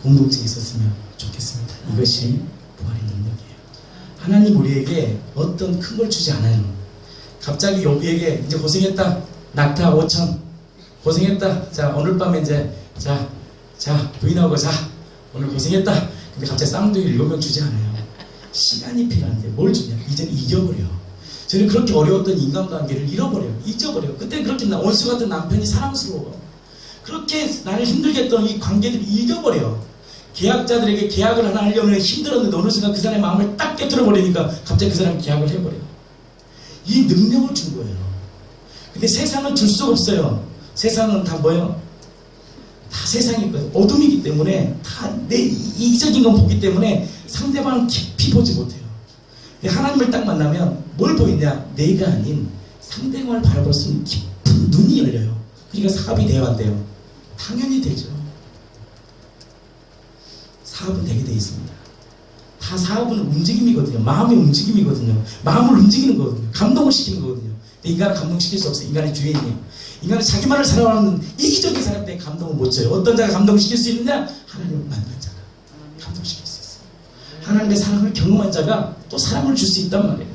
공동체에 있었으면 좋겠습니다. 이것이 부활의 능력이에요. 하나님 우리에게 어떤 큰 걸 주지 않아요. 갑자기 여비에게 이제 고생했다. 낙타 5천 고생했다. 자 오늘 밤에 이제 자 부인하고 자 오늘 고생했다. 근데 갑자기 쌍둥이 7명 주지 않아요. 시간이 필요한데 뭘 주냐? 이제는 이겨버려. 저는 그렇게 어려웠던 인간관계를 잃어버려요. 잊어버려요. 그때 그렇게 원수 같은 남편이 사랑스러워. 그렇게 나를 힘들게 했던 이 관계들을 잊어버려요. 계약자들에게 계약을 하나 하려면 힘들었는데 어느 순간 그 사람의 마음을 딱 깨트려버리니까 갑자기 그 사람이 계약을 해버려요. 이 능력을 준 거예요. 근데 세상은 줄 수가 없어요. 세상은 다 뭐예요? 다 세상이거든. 어둠이기 때문에 다 내 이기적인 건 보기 때문에 상대방을 깊이 보지 못해요. 근데 하나님을 딱 만나면 뭘 보이냐? 내가 아닌 상대방을 바라볼 수 있는 깊은 눈이 열려요. 그러니까 사업이 돼야 안 돼요? 당연히 되죠. 사업은 되게 돼 있습니다. 다 사업은 움직임이거든요. 마음의 움직임이거든요. 마음을 움직이는 거거든요. 감동을 시키는 거거든요. 근데 인간은 감동시킬 수 없어요. 인간의 주인이에요. 인간은 자기만을 살아가는 이기적인 사람 때문에 감동을 못 줘요. 어떤 자가 감동시킬 수 있느냐? 하나님을 만난 자가 감동시킬 수 있어요. 하나님의 사랑을 경험한 자가 또 사랑을 줄 수 있단 말이에요.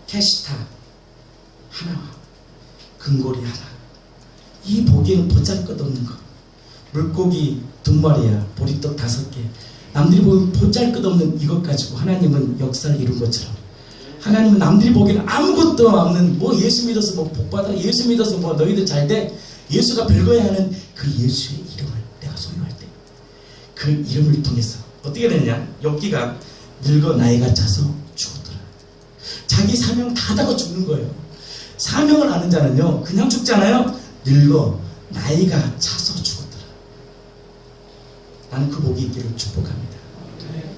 캐시타 하나와 금고리 하나. 이 보기에는 보잘것없는 것. 물고기 2마리야, 보리떡 5개. 남들이 보면 보잘것없는 이것 가지고 하나님은 역사를 이룬 것처럼, 하나님은 남들이 보기에는 아무것도 없는 뭐 예수 믿어서 뭐 복받아, 예수 믿어서 뭐 너희들 잘 돼, 예수가 별거야 하는 그 예수의 이름을 내가 소유할 때 그 이름을 통해서 어떻게 되느냐? 욥기가 늙어 나이가 차서 죽었더라. 자기 사명 다 하다가 죽는 거예요. 사명을 아는 자는요 그냥 죽잖아요. 늙어 나이가 차서 죽었더라. 나는 그 복이 있기를 축복합니다.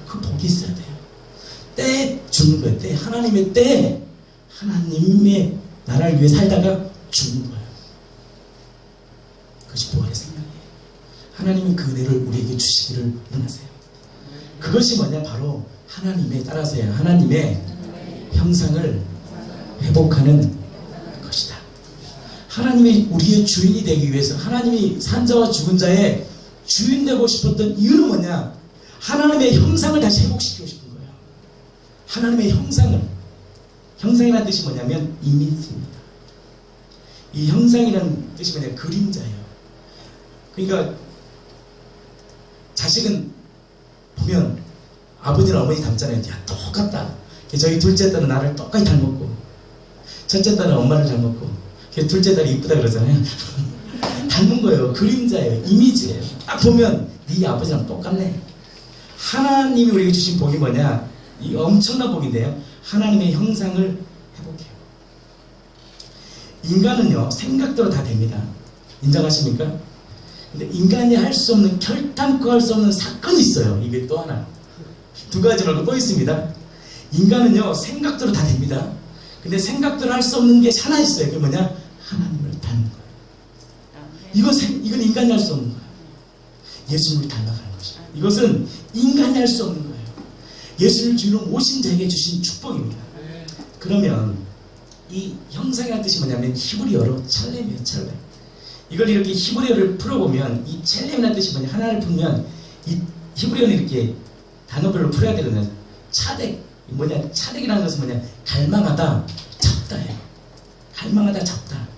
그 복이 있어야 돼요. 때에 죽는 거예요. 때, 하나님의 때에 하나님의 나라를 위해 살다가 죽는 거예요. 그것이 부활의 생명이에요. 하나님은 그 은혜를 우리에게 주시기를 원하세요. 그것이 뭐냐? 바로 하나님의, 따라서요, 하나님의 형상을 회복하는 것이다. 하나님이 우리의 주인이 되기 위해서, 하나님이 산자와 죽은 자의 주인 되고 싶었던 이유는 뭐냐? 하나님의 형상을 다시 회복시키고 싶은 거예요. 하나님의 형상을. 형상이라는 뜻이 뭐냐면 이미지입니다. 이 형상이라는 뜻이 뭐냐? 그림자예요. 그러니까 자식은 보면 아버지나 어머니 닮잖아요. 야, 똑같다. 저희 둘째 딸은 나를 똑같이 닮았고, 첫째 딸은 엄마를 닮았고, 둘째 딸이 이쁘다 그러잖아요. 닮은 거예요. 그림자예요. 이미지예요. 딱 보면 네 아버지랑 똑같네. 하나님이 우리에게 주신 복이 뭐냐? 이 엄청난 복인데요. 하나님의 형상을 회복해요. 인간은요 생각대로 다 됩니다. 인정하십니까? 근데 인간이 할 수 없는, 결단코 할 수 없는 사건이 있어요. 이게 또 하나. 2가지 말고 또 있습니다. 인간은요 생각대로 다 됩니다. 근데 생각대로 할 수 없는 게 하나 있어요. 그게 뭐냐? 하나님을 닮는 거예요. 이건 인간이 할 수 없는 거예요. 예수님을 닮아가는 것이죠. 이것은 인간이 할 수 없는 거예요. 예수를 주로 오신 자에게 주신 축복입니다. 그러면 이 형상이라는 뜻이 뭐냐면 히브리어로 찰렘이에요. 찰렘. 이걸 이렇게 히브리어를 풀어보면 이 찰렘이라는 뜻이 뭐냐? 하나를 풀면 이 히브리어는 이렇게 단어별로 풀어야 되거든요. 차덱. 뭐냐? 차덱이라는 것은 뭐냐? 갈망하다, 잡다예요. 갈망하다, 잡다.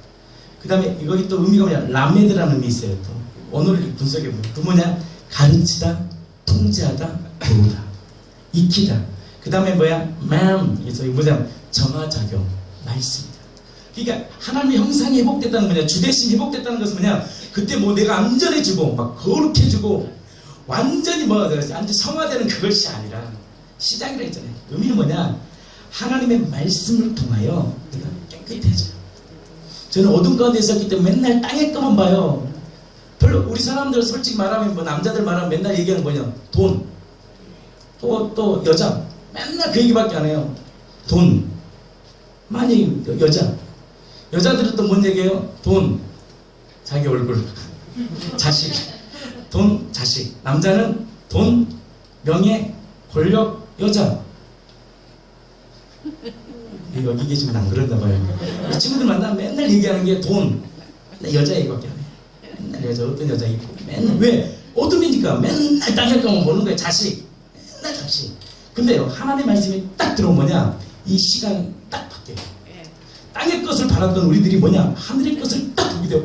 그 다음에 이거기 또 의미가 뭐냐? 라메드라는 의미 있어요. 또 언어를 분석해보면 또 뭐냐? 가르치다, 통제하다, 배우다, 익히다. 그 다음에 뭐야? 그래서 뭐냐? 정화작용, 말씀이다. 그러니까 하나님의 형상이 회복됐다는 거냐? 주대심이 회복됐다는 것은 뭐냐? 그때 뭐 내가 안전해지고 막 거룩해지고 완전히 뭐 완전 성화되는 그것이 아니라 시작이라 했잖아요. 의미는 뭐냐? 하나님의 말씀을 통하여 내가 깨끗해져요. 저는 어둠 가운데 있었기 때문에 맨날 땅의 것만 봐요. 별로 우리 사람들 솔직히 말하면 뭐 남자들 말하면 맨날 얘기하는 뭐냐? 돈. 또 여자. 맨날 그 얘기밖에 안 해요. 돈. 많이 여자. 여자들은 또 뭔 얘기해요? 돈. 자기 얼굴. 자식. 돈, 자식. 남자는 돈, 명예, 권력, 여자. 여기 계시면 안 그런가 봐요. 이 친구들 만나면 맨날 얘기하는 게 돈. 여자 얘기밖에 안 해. 맨날 여자, 어떤 여자 있고. 맨날, 왜? 어둠이니까 맨날 땅에 가면 보는 거예요. 자식. 맨날 자식. 근데요, 하나님의 말씀이 딱 들어오면 뭐냐? 이 시간이 딱 바뀌어요. 땅의 것을 바랐던 우리들이 뭐냐? 하늘의 것을 딱 보게 돼요.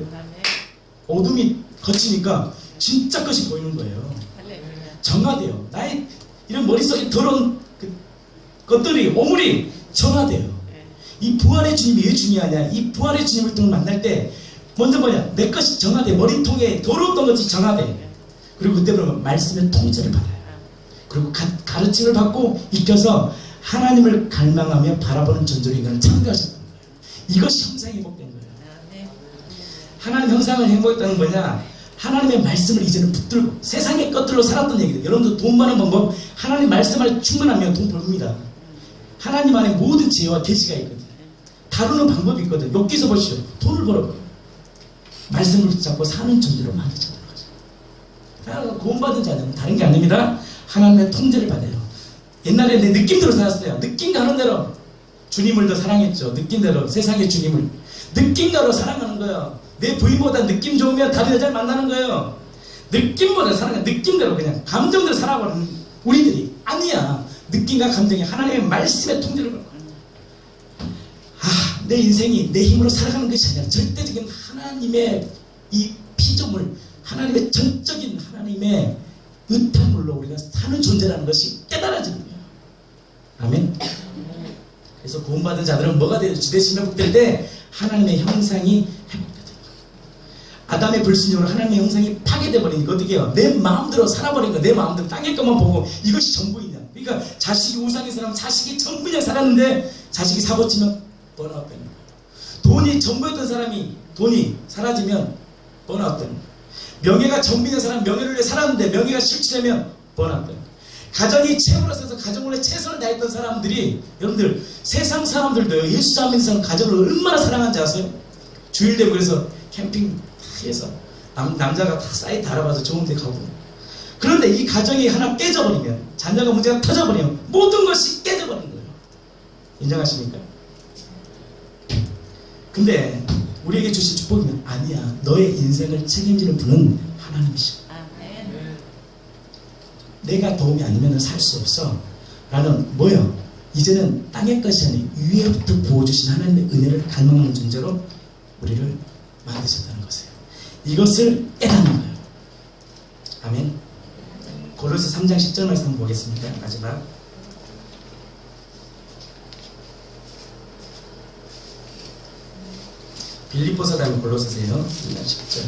어둠이 거치니까 진짜 것이 보이는 거예요. 정화돼요. 나의 이런 머릿속에 더러운 그 것들이 오물이 정화돼요. 이 부활의 주님이 왜 중요하냐? 이 부활의 주님을 통해 만날 때 먼저 뭐냐? 내 것이 정화돼. 머리통에 더러웠던 것이 정화돼. 그리고 그때부터 말씀의 통제를 받아요. 그리고 가르침을 받고 익혀서 하나님을 갈망하며 바라보는 전적인 인간을 창조하셨다는 거예요. 이것이 형상이 회복된 거예요. 하나님 형상을 회복했다는 거냐? 하나님의 말씀을 이제는 붙들고 세상의 것들로 살았던 얘기들. 여러분들 돈 버는 방법, 하나님 말씀 안에 충만하면 돈 벌습니다. 하나님 안에 모든 지혜와 계시가 있거든요. 다루는 방법이 있거든요. 여기서 보시죠. 돈을 벌어요. 말씀을 붙잡고 사는 존재로 만드셨다는 거죠. 구원받은 자는 다른 게 아닙니다. 하나님의 통제를 받아요. 옛날에 내 느낌대로 살았어요. 느낌 가는 대로 주님을 더 사랑했죠. 느낌대로 세상의 주님을 느낌대로 사랑하는 거예요. 내 부인보다 느낌 좋으면 다른 여자를 만나는 거예요. 느낌보다 사랑해. 느낌대로 그냥 감정대로 살아버리는 우리들이 아니야. 느낌과 감정이 하나님의 말씀에 통제를 받고 내 인생이 내 힘으로 살아가는 것이 아니라 절대적인 하나님의 이 피조물, 하나님의 전적인 하나님의 의탄물로 우리가 사는 존재라는 것이 깨달아지는 거예요. 아멘. 그래서 구원받은 자들은 뭐가 되죠? 주대심을 회복될 때 하나님의 형상이 회복되죠. 아담의 불순종으로 하나님의 형상이 파괴돼 버리니까 어떻게 해요? 내 마음대로 살아버린 거, 내 마음대로 땅의 것만 보고 이것이 전부이냐? 그러니까 자식이 우상의 사람, 자식이 전부냐 살았는데 자식이 사고치면 번아웃 되는 거예요. 돈이 전부였던 사람이 돈이 사라지면 번아웃 되는 거예요. 명예가 전부인 사람, 명예를 위해 살았는데 명예가 실추되면 번아웃 되는 거예요. 가정이 최고로 써서 가정을 위해 최선을 다했던 사람들이, 여러분들 세상 사람들도요, 예수 잘 믿는 사람 가정을 얼마나 사랑하는지 아세요? 주일 되고 그래서 캠핑 다 해서 남자가 다 사이트 알아봐서 좋은 데 가고, 그런데 이 가정이 하나 깨져버리면, 자녀가 문제가 터져버리면 모든 것이 깨져버리는 거예요. 인정하십니까? 근데 우리에게 주신 축복이면 아니야. 너의 인생을 책임지는 분은 하나님이시오. 내가 도움이 아니면 살 수 없어. 라는 뭐요? 이제는 땅의 것이 아닌 위에부터 부어주신 하나님의 은혜를 갈망하는 존재로 우리를 만드셨다는 것이에요. 이것을 깨닫는 거예요. 아멘. 고린도서 3장 10절 말씀 한번 보겠습니다. 마지막. 빌립보서 다음에 골로새서예요. 3장 10절.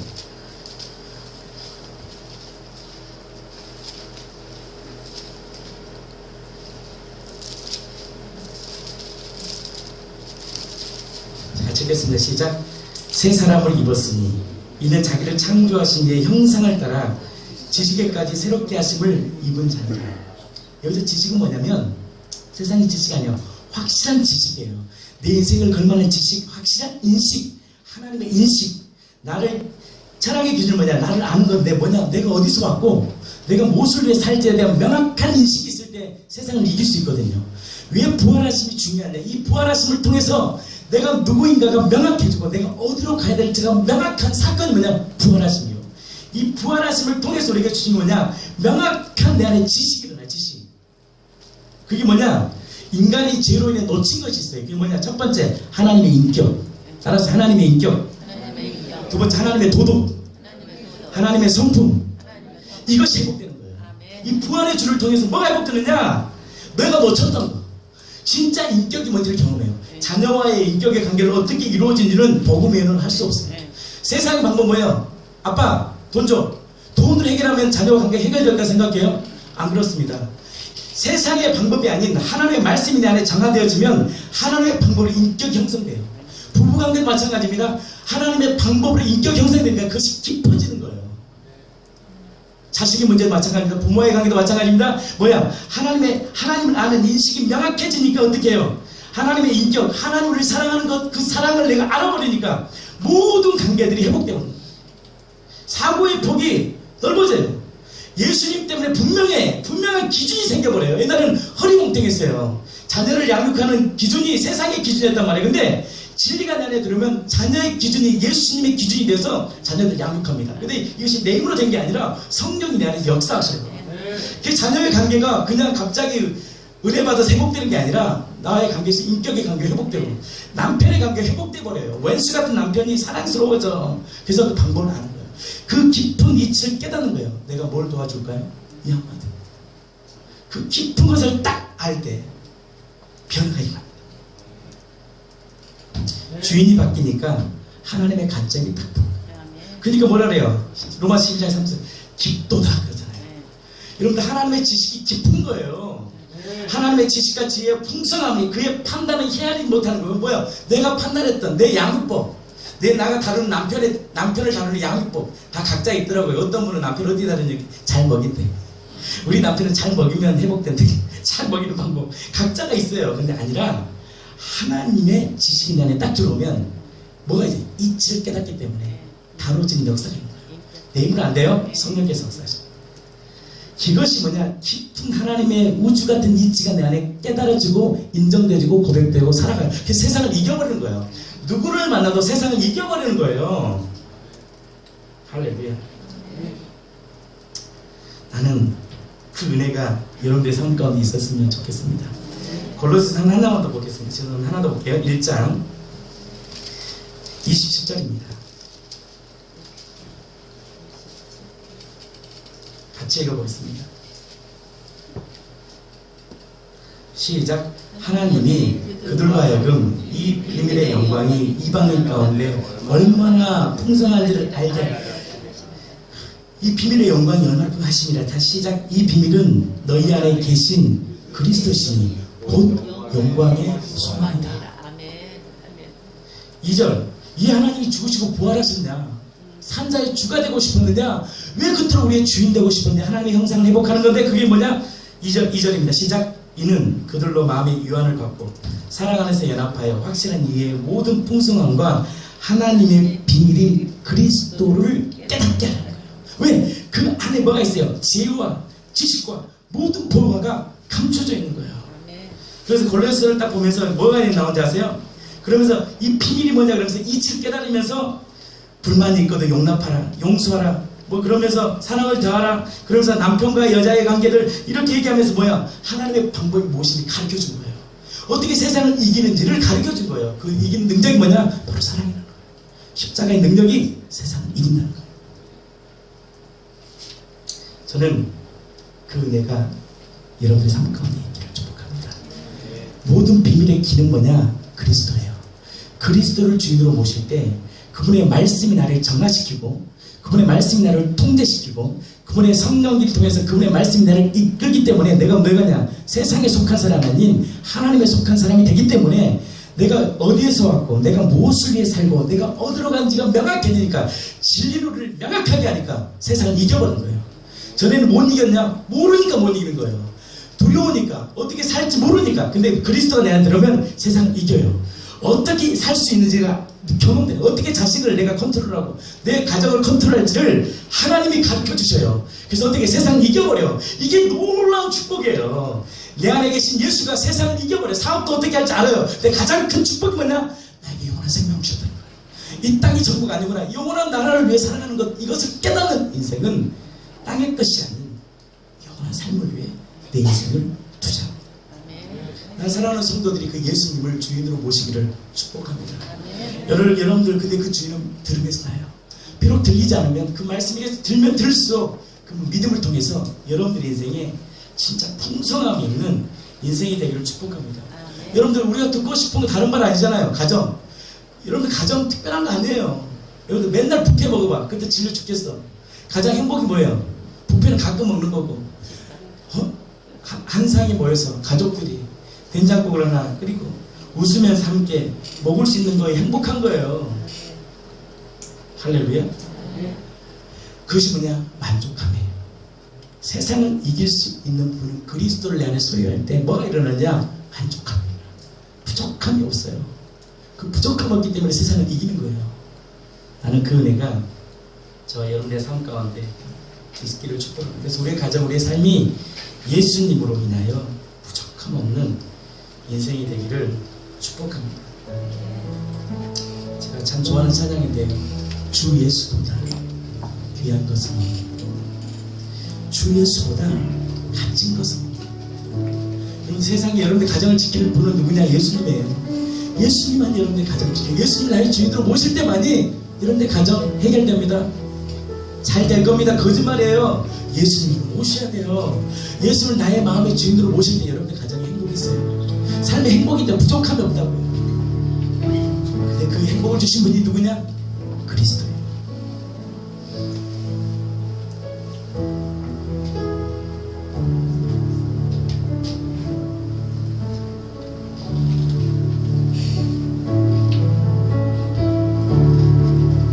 자, 읽겠습니다. 시작. 새 사람을 입었으니 이는 자기를 창조하신 이의 형상을 따라 지식에까지 새롭게 하심을 입은 자니라. 여기서 지식은 뭐냐면 세상의 지식이 아니에요. 확실한 지식이에요. 내 인생을 걸만한 지식, 확실한 인식, 하나님의 인식. 나를, 철학의 기준은 뭐냐? 나를 아는 건데 뭐냐? 내가 어디서 왔고 내가 무엇을 위해 살지에 대한 명확한 인식이 있을 때 세상을 이길 수 있거든요. 왜 부활하심이 중요하냐? 이 부활하심을 통해서 내가 누구인가가 명확해지고 내가 어디로 가야 될지가 명확한 사건이 뭐냐? 부활하심이요. 이 부활하심을 통해서 우리가 주신 뭐냐? 명확한 내 안에 지식이 일어나. 지식. 그게 뭐냐? 인간이 죄로 인해 놓친 것이 있어요. 그게 뭐냐? 첫 번째, 하나님의 인격. 따라서 하나님의 인격. 두 번째, 하나님의 도덕. 하나님의 성품. 이것이 회복되는 거예요. 이 부활의 주를 통해서 뭐가 회복되느냐? 내가 놓쳤던 거. 진짜 인격이 뭔지를 경험해요. 자녀와의 인격의 관계를 어떻게 이루어진지는 복음 외에는 할 수 없어요. 세상의 방법 뭐예요? 아빠 돈 줘. 돈을 해결하면 자녀와 관계 해결될까 생각해요? 안 그렇습니다. 세상의 방법이 아닌 하나님의 말씀이 내 안에 정화되어지면 하나님의 방법으로 인격 형성돼요. 부부관계도 마찬가지입니다. 하나님의 방법으로 인격 형성되니까 그것이 깊어지는 거예요. 자식의 문제도 마찬가지입니다. 부모의 관계도 마찬가지입니다. 뭐야? 하나님을 아는 인식이 명확해지니까 어떻게 해요? 하나님의 인격, 하나님을 사랑하는 것, 그 사랑을 내가 알아버리니까 모든 관계들이 회복되는 거예요. 사고의 폭이 넓어져요. 예수님 때문에 분명한 기준이 생겨버려요. 옛날에는 허리몽탱했어요. 자녀를 양육하는 기준이 세상의 기준이었단 말이에요. 근데 진리가 내 안에 들으면 자녀의 기준이 예수님의 기준이 돼서 자녀들 양육합니다. 근데 이것이 내 힘으로 된 게 아니라 성령이 내 안에서 역사하셔요. 그 자녀의 관계가 그냥 갑자기 은혜 받아서 회복되는 게 아니라 나의 관계에서 인격의 관계 회복되고 남편의 관계 회복돼 버려요. 왼수 같은 남편이 사랑스러워져. 그래서 그 방법을 아는 거예요. 그 깊은 이치를 깨닫는 거예요. 내가 뭘 도와줄까요? 이 한마디. 그 깊은 것을 딱 알 때 변화가 임합니다. 주인이 바뀌니까 하나님의 관점이 딱 보여요. 그러니까 뭐라 그래요? 로마서 11장 3절 깊도다 그러잖아요. 여러분들 하나님의 지식이 깊은 거예요. 하나님의 지식과 지혜의 풍성함이 그의 판단을 헤아리지 못하는 거예요. 뭐야? 내가 판단했던 내 양육법, 내 나가 다루는 남편을 다루는 양육법 다 각자 있더라고요. 어떤 분은 남편 어디 다루는지 잘 먹인대. 우리 남편은 잘 먹이면 회복된대. 잘 먹이는 방법 각자가 있어요. 근데 아니라 하나님의 지식이 안에 딱 들어오면 뭐가 이제 이치를 깨닫기 때문에 다뤄지는 역사가 있는 거예요. 내 힘은 안 돼요? 성령께서 역사하십니다. 그것이 뭐냐? 깊은 하나님의 우주 같은 이치가 내 안에 깨달아지고 인정되고 고백되고 살아가요. 그래서 세상을 이겨버리는 거예요. 누구를 만나도 세상을 이겨버리는 거예요. 할렐루야. 나는 그 은혜가 여러분들의 삶 가운데 있었으면 좋겠습니다. 골로새서 하나만 더 보겠습니다. 저는 하나 더 볼게요. 1장 27절입니다. 같이 읽어보겠습니다. 시작. 하나님이 그들로 하여금 이 비밀의 영광이 이방인 가운데 얼마나 풍성한지를 알게 하라. 이 비밀의 영광이 얼마나 풍성하심이라. 다시 시작. 이 비밀은 너희 안에 계신 그리스도시니 곧 영광의 소망이다. 2절. 이 하나님이 죽으시고 부활하셨냐? 산자의 주가 되고 싶었느냐? 왜 그토록 우리의 주인 되고 싶었냐? 하나님의 형상을 회복하는 건데 그게 뭐냐? 2절입니다. 시작. 이는 그들로 마음의 유한을 받고 사랑 안에서 연합하여 확실한 이해의 모든 풍성함과 하나님의 비밀인 그리스도를 깨닫게 하는 거예요. 왜? 그 안에 뭐가 있어요? 지혜와 지식과 모든 보화가 감춰져 있는 거예요. 그래서 골로새서를 딱 보면서 뭐가 나온지 아세요? 그러면서 이 비밀이 뭐냐 그러면서 이치를 깨달으면서 불만이 있거든 용납하라, 용서하라, 뭐 그러면서 사랑을 더하라. 그러면서 남편과 여자의 관계를 이렇게 얘기하면서 뭐야? 하나님의 방법이 무엇인지 가르쳐준 거예요. 어떻게 세상을 이기는지를 가르쳐준 거예요. 그 이기는 능력이 뭐냐? 바로 사랑이라는 거예요. 십자가의 능력이 세상을 이긴다는 거예요. 저는 그 은혜가 여러분의 삶 가운데 있기를 축복합니다. 모든 비밀의 길은 뭐냐? 그리스도예요. 그리스도를 주인으로 모실 때 그분의 말씀이 나를 정화시키고 그분의 말씀이 나를 통제시키고 그분의 성령기를 통해서 그분의 말씀이 나를 이끌기 때문에 내가 뭐가냐? 세상에 속한 사람이 아닌 하나님에 속한 사람이 되기 때문에 내가 어디에서 왔고 내가 무엇을 위해 살고 내가 어디로 간지가 명확해지니까 진리를 명확하게 하니까 세상을 이겨버린 거예요. 전에는 못 이겼냐? 모르니까 못 이기는 거예요. 두려우니까 어떻게 살지 모르니까. 근데 그리스도가 내 안에 들어오면 세상을 이겨요. 어떻게 살 수 있는지가 경험돼요. 어떻게 자식을 내가 컨트롤하고 내 가정을 컨트롤할지를 하나님이 가르쳐 주셔요. 그래서 어떻게 세상을 이겨버려. 이게 놀라운 축복이에요. 내 안에 계신 예수가 세상을 이겨버려. 사업도 어떻게 할지 알아요. 내 가장 큰 축복이 뭐냐? 나에게 영원한 생명을 주셨다는 거예요. 이 땅이 전부가 아니구나. 영원한 나라를 위해 살아가는 것, 이것을 깨닫는 인생은 땅의 것이 아닌 영원한 삶을 위해 내 인생을 투자합니다. 난 사랑하는 성도들이 그 예수님을 주인으로 모시기를 축복합니다. 여러분들 근데 그 주인은 들으면서 나요. 비록 들리지 않으면 그 말씀이 들면 들을수록 그 믿음을 통해서 여러분들의 인생에 진짜 풍성함이 있는 인생이 되기를 축복합니다. 여러분들 우리가 듣고 싶은 거 다른 말 아니잖아요. 가정. 여러분들 가정 특별한 거 아니에요. 여러분들 맨날 뷔페 먹어봐. 그때 질려 죽겠어. 가장 행복이 뭐예요? 뷔페는 가끔 먹는 거고 한 상에 모여서 가족들이 된장국을 하나 끓이고 웃으면서 함께 먹을 수 있는 거에 행복한 거예요. 할렐루야. 그것이 뭐냐? 만족함이에요. 세상을 이길 수 있는 분은 그리스도를 내 안에 소유할 때 뭐가 일어나냐? 만족함이에요. 부족함이 없어요. 그 부족함 없기 때문에 세상을 이기는 거예요. 나는 그 은혜가 저와 여러분의 삶 가운데 있기를 축복합니다. 그래서 우리의 가정, 우리의 삶이 예수님으로 인하여 부족함 없는 인생이 되기를 축복합니다. 제가 참 좋아하는 찬양인데 주 예수보다 귀한 것은 주 예수보다 값진 것은 여러분 세상에 여러분의 가정을 지키는 분은 누구냐? 예수님이에요. 예수님만 여러분의 가정을 지켜요. 예수님 나의 주인으로 모실 때만이 여러분의 가정 해결됩니다. 잘 될 겁니다. 거짓말이에요. 예수님을 모셔야 돼요. 예수를 나의 마음의 주인으로 모실 때 여러분의 가정이 행복해요. 있어요. 삶의 행복인데 부족함이 없다고요. 근데 그 행복을 주신 분이 누구냐? 그리스도예요.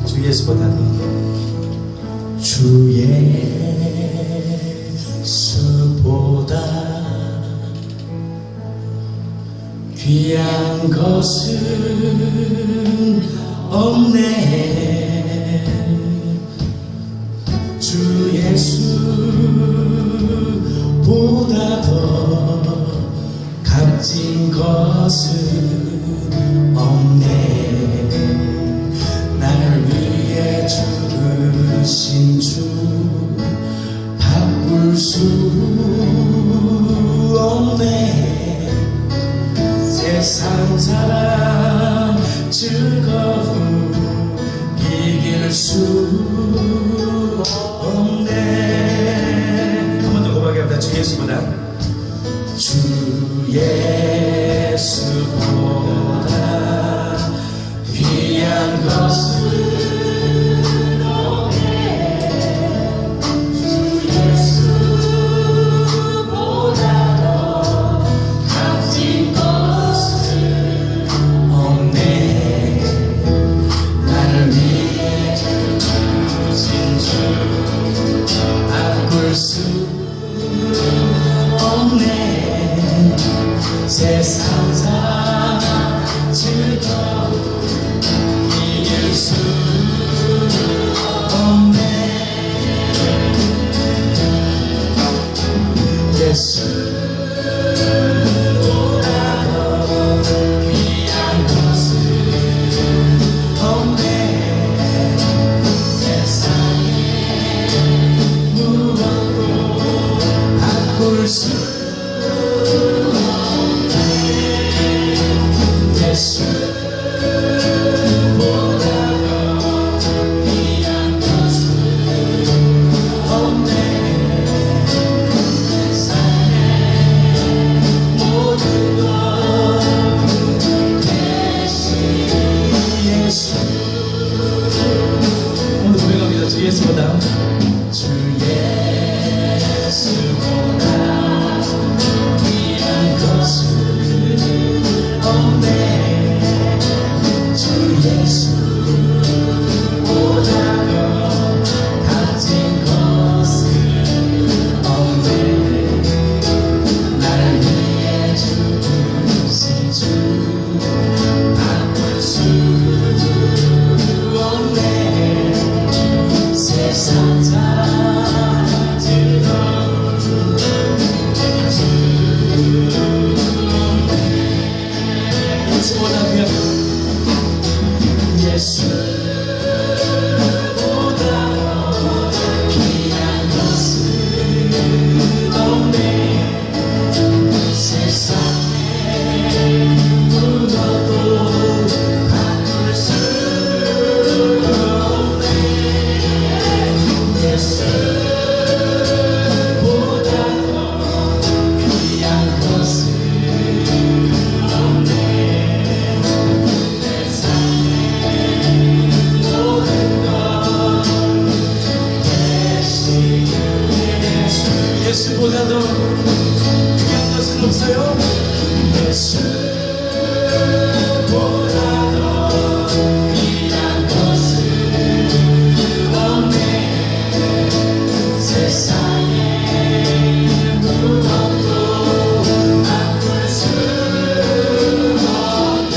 주 예수보다도 주 예수보다 귀한 것은 없네. 주 예수보다 더 값진 것은 없네. 나를 위해 죽으신 주 바꿀 수 없네. 세상 사랑 즐거움 이길 수 없네. 한 번 더 고백합니다. 주 예수보다 주 예수보다 귀한 것은 세상 사랑 즐거움 이길 수 없네. 예수보다 더 귀한 것은 없네. 세상에 무엇도 바꿀 수 예수보다 주 예수보다 귀한 것은 없네. 주 예수보다 더 값진 것은 없네. 나를 위해 죽으신 주 바꿀 수 없네. 세상 사랑 즐거움 예수보다 귀한 예수보다 귀한 것은 없네. 세상에 무엇도 바꿀 수 없네. 예수보다 더 귀한 것은 없네. 세상에 모든 것 예수보다 더 귀한 것은 없어요. 예수보다 더 귀한 것은 없네. 세상에 무엇도 바꿀 수 없네.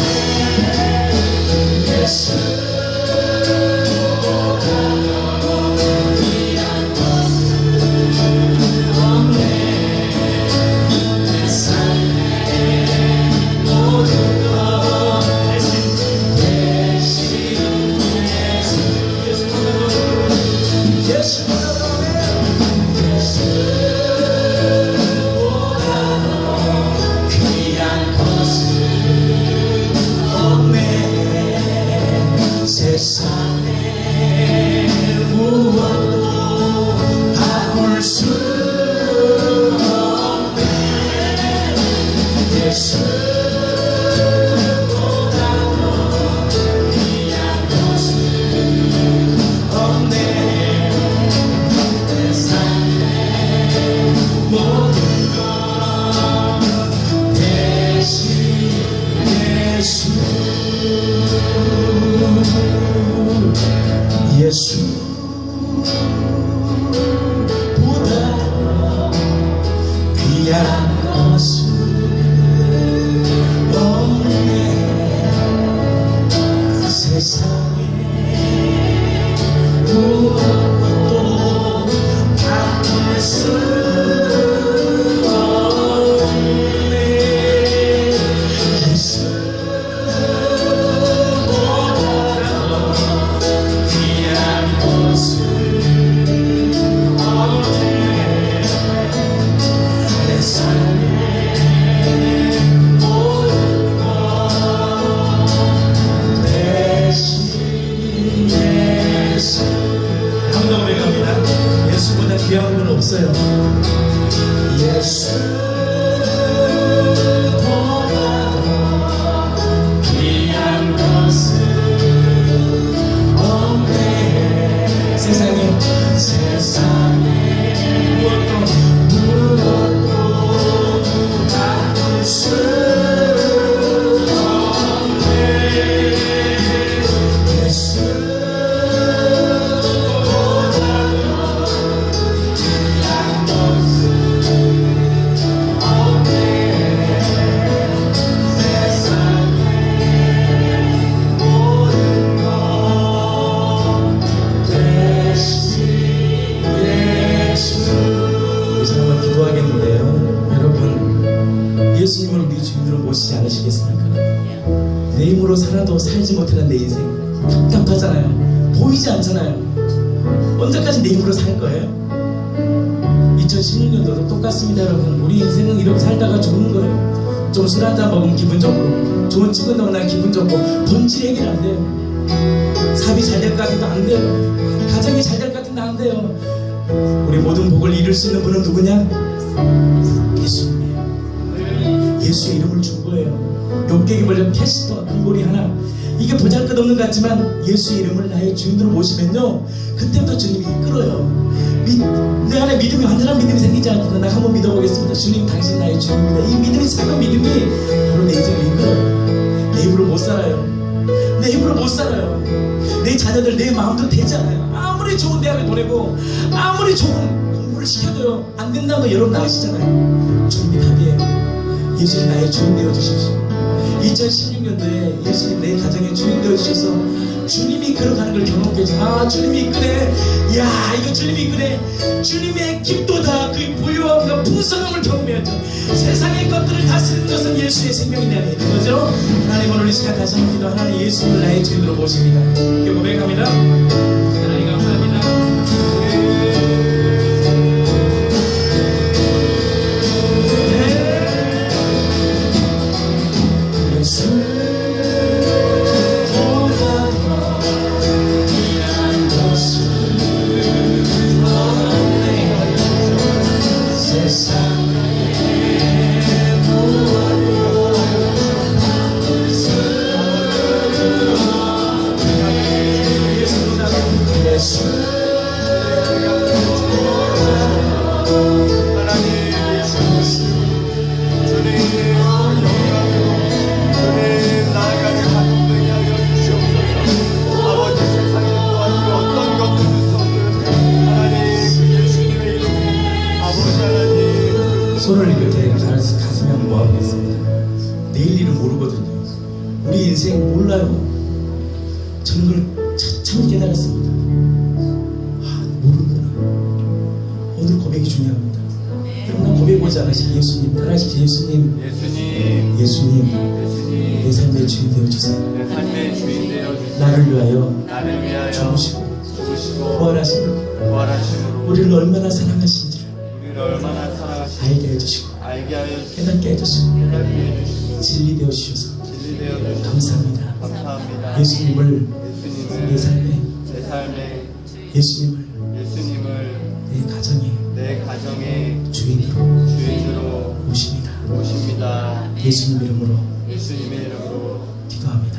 예수보다 더 귀한 것은 없네. 세상에 모든 것 대신 예수보다 더 귀한 것은 없네. 세상에 무엇도 바꿀 수 없네. 없어요. 예수보다 귀한 것은 없네. 세상에 무엇도 바꿀 수 없네. 이제 한번 기도하겠는데요. 여러분, 예수님을 우리 주인으로 모시지 않으시겠습니까? 내 힘으로 살아도 살지 못하는 내 인생 답답하잖아요. 보이지 않잖아요. 언제까지 내 힘으로 살 거예요? 2016년도도 똑같습니다. 여러분, 우리 인생은 이렇게 살다가 죽는 거예요. 좀 술 한잔 먹으면 기분 좋고, 좋은 친구 만나면 기분 좋고, 본질 해결 안 돼요. 사업이 잘 될 것 같아도 안 돼요. 가정이 잘 될 것 같은데 안 돼요. 우리 모든 복을 이룰 수 있는 분은 누구냐? 예수님이에요. 예수의 이름을 준 거예요. 욕되게 벌려 캐스터 금고리 하나, 이게 보잘것없는 것 같지만 예수의 이름을 나의 주인으로 모시면요, 그때부터 주님이 이끌어요. 내 안에 믿음이, 완전한 믿음이 생기지 않거든. 나 한번 믿어보겠습니다. 주님, 당신 나의 주인입니다. 이 믿음이, 작은 믿음이 바로 내 인생을 이끌어요. 내 힘으로 못 살아요. 내 힘으로 못 살아요. 내 자녀들, 내 마음도 되지 않아요. 아무리 좋은 대학을 보내고 아무리 좋은 공부를 시켜도요, 안 된다는 거 여러분 나으시잖아요. 주님이 답이에요. 예수님 나의 주인 되어주십시오. 2016년도에 예수님 내 가정의 주인 되어주셔서 주님이 걸어가는 걸 경험하게 해주세요. 아, 주님이 이끄네. 야, 이거 주님이 이끄네. 주님의 깊도다, 그의 부유함과 풍성함을 경험해야죠. 세상의 것들을 다스리는 것은 예수의 생명이 내 안에 있는 거죠. 하나님, 오늘 이 시간 다시 한번 기도. 하나님, 예수님을 나의 주인으로 모십니다. 이렇게 고백합니다. 하나님 감사합니다. 손을 이렇게 가슴에 한번 모아보겠습니다. 내일 일은 모르거든요. 우리 인생 몰라요. 저는 그걸 참 깨달았습니다. 모르구나. 오늘 고백이 중요합니다. 여러분, 고백하지 않으신 예수님, 따라하시지. 예수님, 예수님, 내 삶의 주인 되어주세요. 나를 위하여 죽으시고 부활하심으로 우리를 얼마나 사랑하신지를 알게 해주시고 깨닫게 해주시고 진리 되어 주셔서 감사합니다. 예수님을 내 삶에, 예수님을 내 가정의 주인으로 모십니다. 예수님 이름으로 기도합니다.